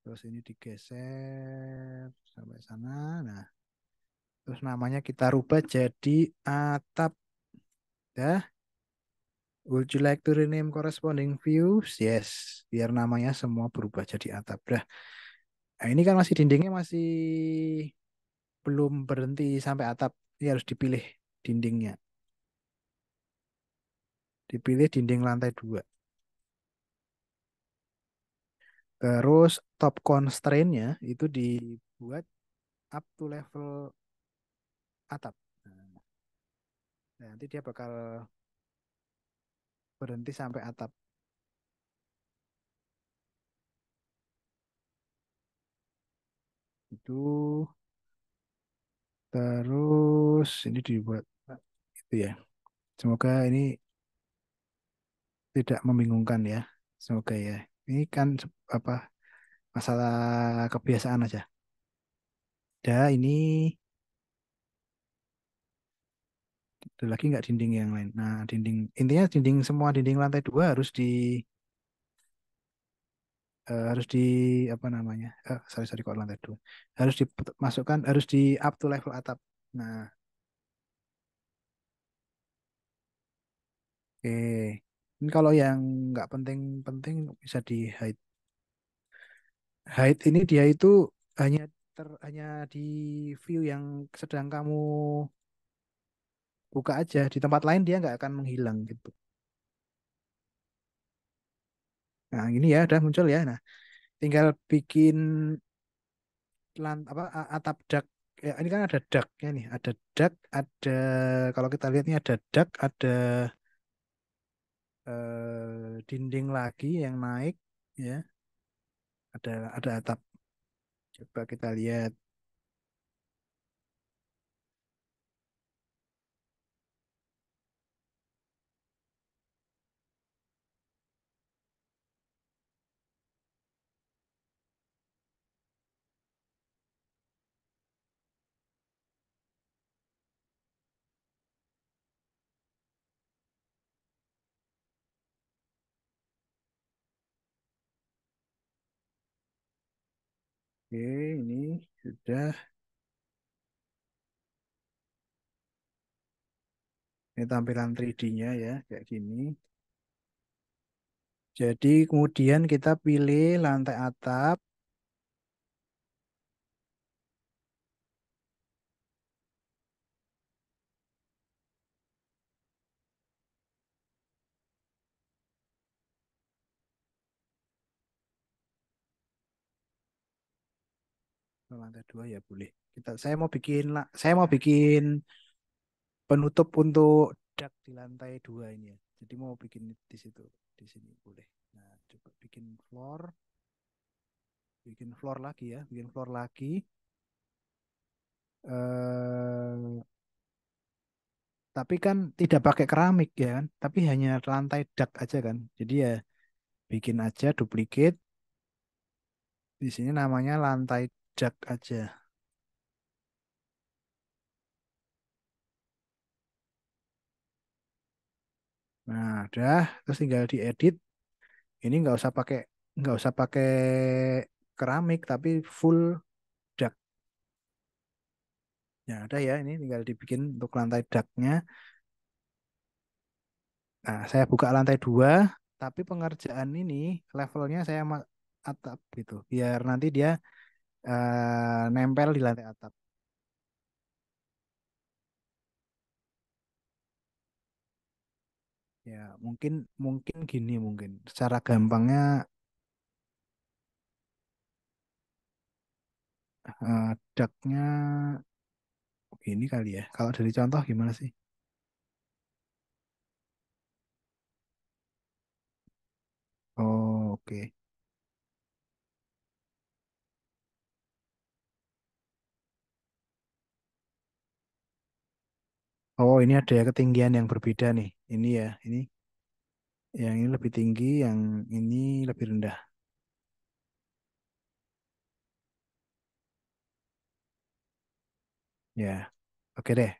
Terus ini digeser sampai sana. Nah, terus namanya kita rubah jadi atap. Ya, would you like to rename corresponding views? Yes, biar namanya semua berubah jadi atap. Dah. Nah, ini kan masih dindingnya masih belum berhenti sampai atap. Ini harus dipilih dindingnya. Dipilih dinding lantai 2. Terus top constraint-nya itu dibuat up to level atap. Nah, nanti dia bakal berhenti sampai atap. Itu terus ini dibuat itu ya. Semoga ini tidak membingungkan ya. Semoga ya. Ini kan apa masalah kebiasaan aja. Dah ini ada lagi nggak dinding yang lain. Nah, dinding intinya dinding semua dinding lantai 2 harus di apa namanya? Sorry kok lantai 2. Harus dimasukkan harus di up to level atap. Nah, oke. Ini kalau yang nggak penting-penting bisa di hide. Hide ini dia itu hanya hanya di view yang sedang kamu buka aja. Di tempat lain dia nggak akan menghilang gitu. Nah, ini ya udah muncul ya. Nah, tinggal bikin atap dak. Ya, ini kan ada daknya nih. Ada dak, ada kalau kita lihat ini ada dak, ada dinding lagi yang naik ya. Ada atap. Coba kita lihat. Oke, ini sudah. Ini tampilan 3D-nya ya, kayak gini. Jadi kemudian kita pilih lantai atap. Lantai 2 ya boleh. Saya mau bikin penutup untuk dak di lantai 2 ini ya. Jadi mau bikin di situ, di sini boleh. Nah, coba bikin floor lagi ya, bikin floor lagi. Tapi kan tidak pakai keramik ya kan, tapi hanya lantai dak aja kan. Jadi ya bikin aja duplicate, Di sini namanya lantai dak aja. Nah, udah, terus tinggal diedit. Ini nggak usah pakai keramik, tapi full dak. Ya ada ya, ini tinggal dibikin untuk lantai daknya. Nah, saya buka lantai 2, tapi pengerjaan ini levelnya saya atap gitu, biar nanti dia nempel di lantai atap. Ya, mungkin mungkin gini mungkin. Secara gampangnya daknya gini kali ya. Kalau dari contoh gimana sih? Oh, oke. Oh, ini ada ketinggian yang berbeda nih. Ini ya, ini yang ini lebih tinggi, yang ini lebih rendah. Ya, oke deh.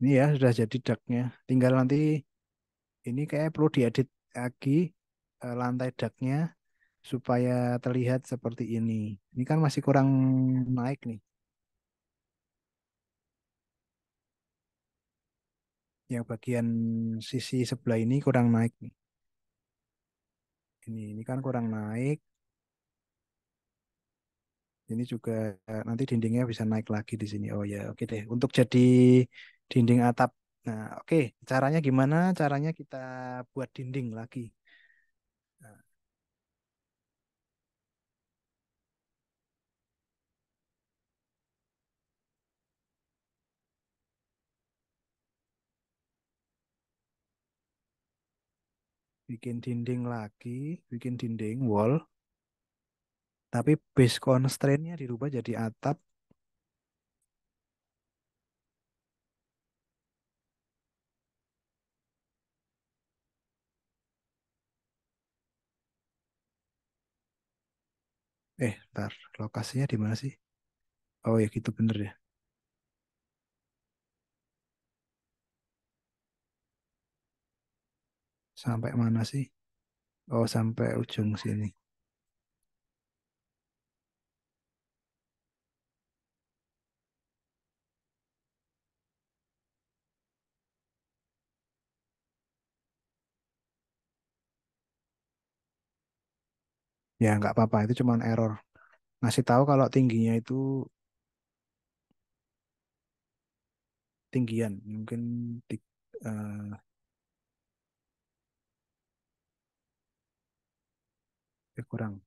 Ini ya sudah jadi daknya. Tinggal nanti ini kayak perlu diedit lagi lantai daknya supaya terlihat seperti ini. Ini kan masih kurang naik nih. Yang bagian sisi sebelah ini kurang naik nih. Ini kan kurang naik. Ini juga nanti dindingnya bisa naik lagi di sini. Oh ya, oke deh. Untuk jadi dinding atap. Nah, oke. Caranya gimana? Caranya kita buat dinding lagi. Nah, bikin dinding lagi, bikin dinding wall. Tapi base constraint-nya dirubah jadi atap. Ntar. Lokasinya di mana sih? Oh ya gitu bener ya. Sampai mana sih? Oh, sampai ujung sini. Ya nggak apa-apa. Itu cuman error. Ngasih tahu kalau tingginya itu tinggian. Mungkin di, eh, kurang.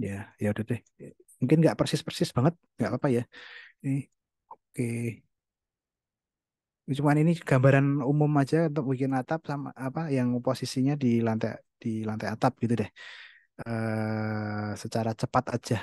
Ya, ya udah deh. Mungkin nggak persis-persis banget, nggak apa-apa ya. Ini oke. Cuman ini gambaran umum aja untuk bikin atap sama apa yang posisinya di lantai atap gitu deh. Secara cepat aja.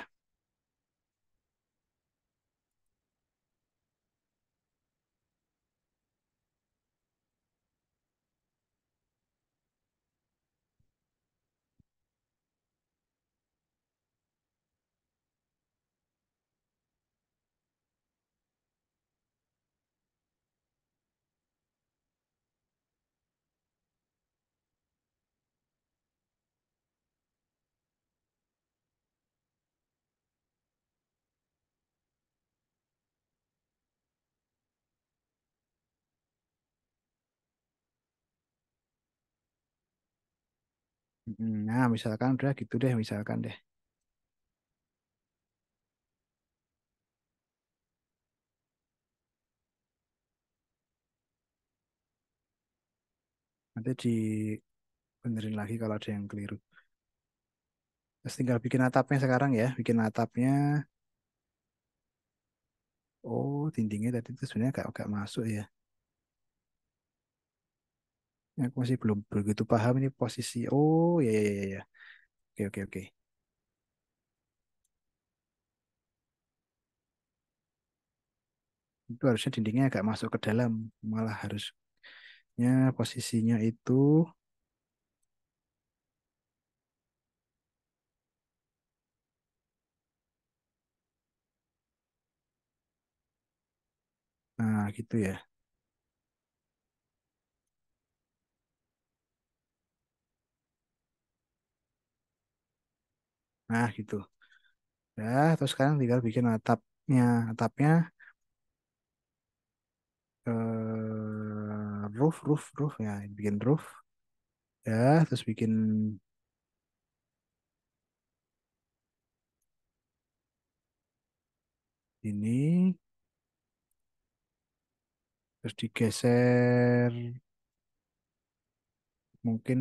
Nah, misalkan udah gitu deh, misalkan deh. Nanti dibenerin lagi kalau ada yang keliru. Terus tinggal bikin atapnya sekarang ya, bikin atapnya. Oh, dindingnya tadi itu sebenarnya agak masuk ya. Aku masih belum begitu paham ini posisi. Oh, ya, ya, ya, ya. Oke, oke, oke. Itu harusnya dindingnya agak masuk ke dalam. Malah harusnya posisinya itu. Nah, gitu ya. Nah, gitu. Ya, terus sekarang tinggal bikin atapnya. Atapnya roof ya, bikin roof. Ya, terus bikin ini, terus digeser, mungkin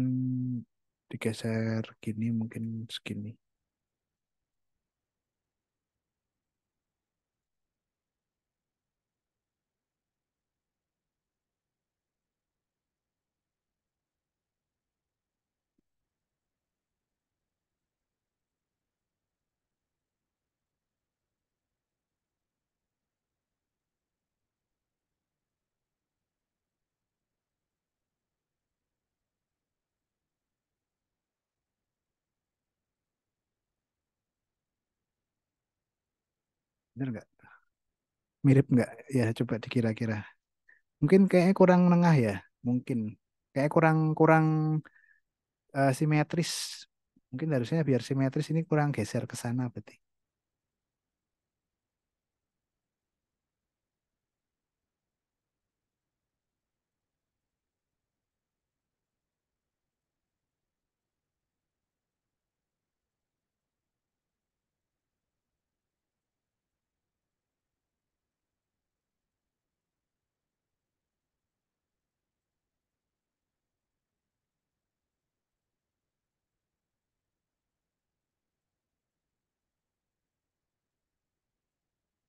digeser gini, mungkin segini. Bener nggak? Mirip nggak? Ya, coba dikira-kira. Mungkin kayaknya kurang nengah ya, mungkin. Kayak kurang kurang simetris. Mungkin harusnya biar simetris ini kurang geser ke sana berarti.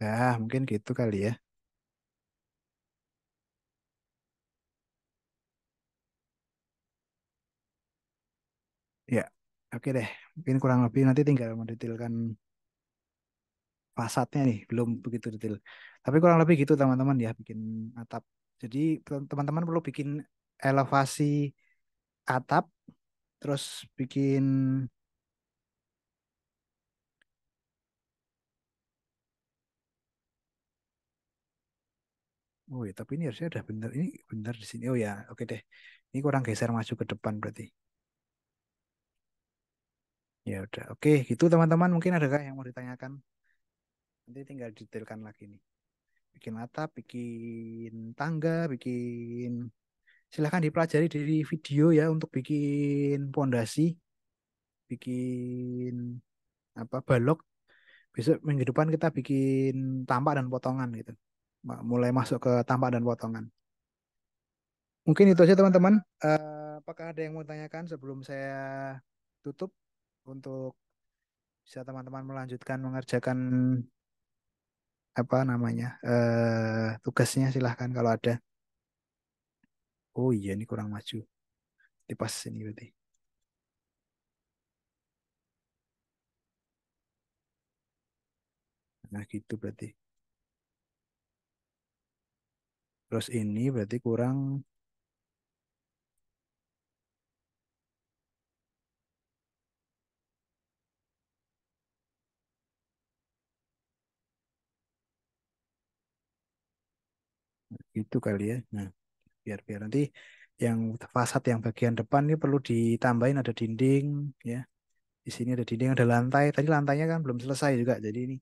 Ya, mungkin gitu kali ya. Ya, oke deh. Mungkin kurang lebih nanti tinggal mendetailkan fasadnya nih, belum begitu detail. Tapi kurang lebih gitu teman-teman ya, bikin atap. Jadi teman-teman perlu bikin elevasi atap, terus bikin, oh ya, tapi ini harusnya udah bener, ini bener di sini. Oh ya, oke deh. Ini kurang geser maju ke depan berarti. Ya udah, oke gitu teman-teman. Mungkin adakah yang mau ditanyakan? Nanti tinggal detailkan lagi nih. Bikin atap, bikin tangga, bikin, silahkan dipelajari dari video ya untuk bikin pondasi, bikin apa balok. Besok minggu depan kita bikin tampak dan potongan gitu. Mulai masuk ke tampak dan potongan. Mungkin itu aja teman-teman. Apakah ada yang mau tanyakan sebelum saya tutup untuk bisa teman-teman melanjutkan mengerjakan apa namanya tugasnya, silahkan kalau ada. Oh iya, ini kurang maju. Di pas ini berarti. Nah gitu berarti. Terus ini berarti kurang gitu kali ya. Nah, biar biar nanti yang fasad yang bagian depan ini perlu ditambahin ada dinding ya. Di sini ada dinding, ada lantai. Tadi lantainya kan belum selesai juga. Jadi ini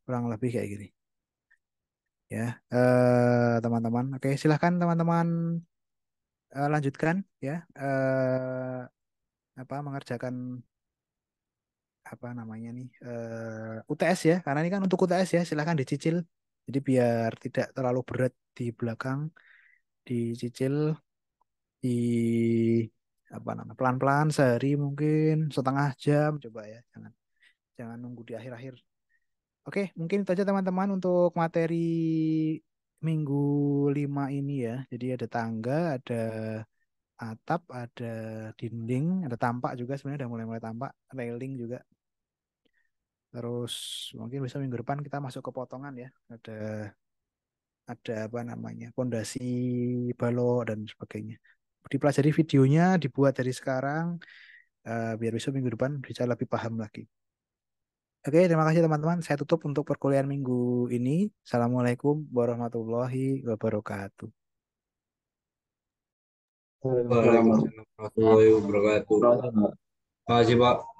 kurang lebih kayak gini. Ya, teman-teman. Oke, silahkan teman-teman lanjutkan ya. Apa mengerjakan apa namanya nih UTS ya. Karena ini kan untuk UTS ya. Silahkan dicicil. Jadi biar tidak terlalu berat di belakang, dicicil di apa namanya pelan-pelan sehari mungkin setengah jam coba ya. Jangan jangan nunggu di akhir-akhir Oke, mungkin itu aja teman-teman untuk materi minggu 5 ini ya. Jadi ada tangga, ada atap, ada dinding, ada tampak juga sebenarnya udah mulai-mulai tampak, railing juga. Terus mungkin bisa minggu depan kita masuk ke potongan ya. Ada apa namanya? Pondasi, balok dan sebagainya. Dipelajari videonya, dibuat dari sekarang biar besok minggu depan bisa lebih paham lagi. Oke, terima kasih teman-teman. Saya tutup untuk perkuliahan minggu ini. Assalamualaikum warahmatullahi wabarakatuh. Waalaikumsalam Waalaikumsalam warahmatullahi wabarakatuh. warahmatullahi wabarakatuh. Makasih, Pak.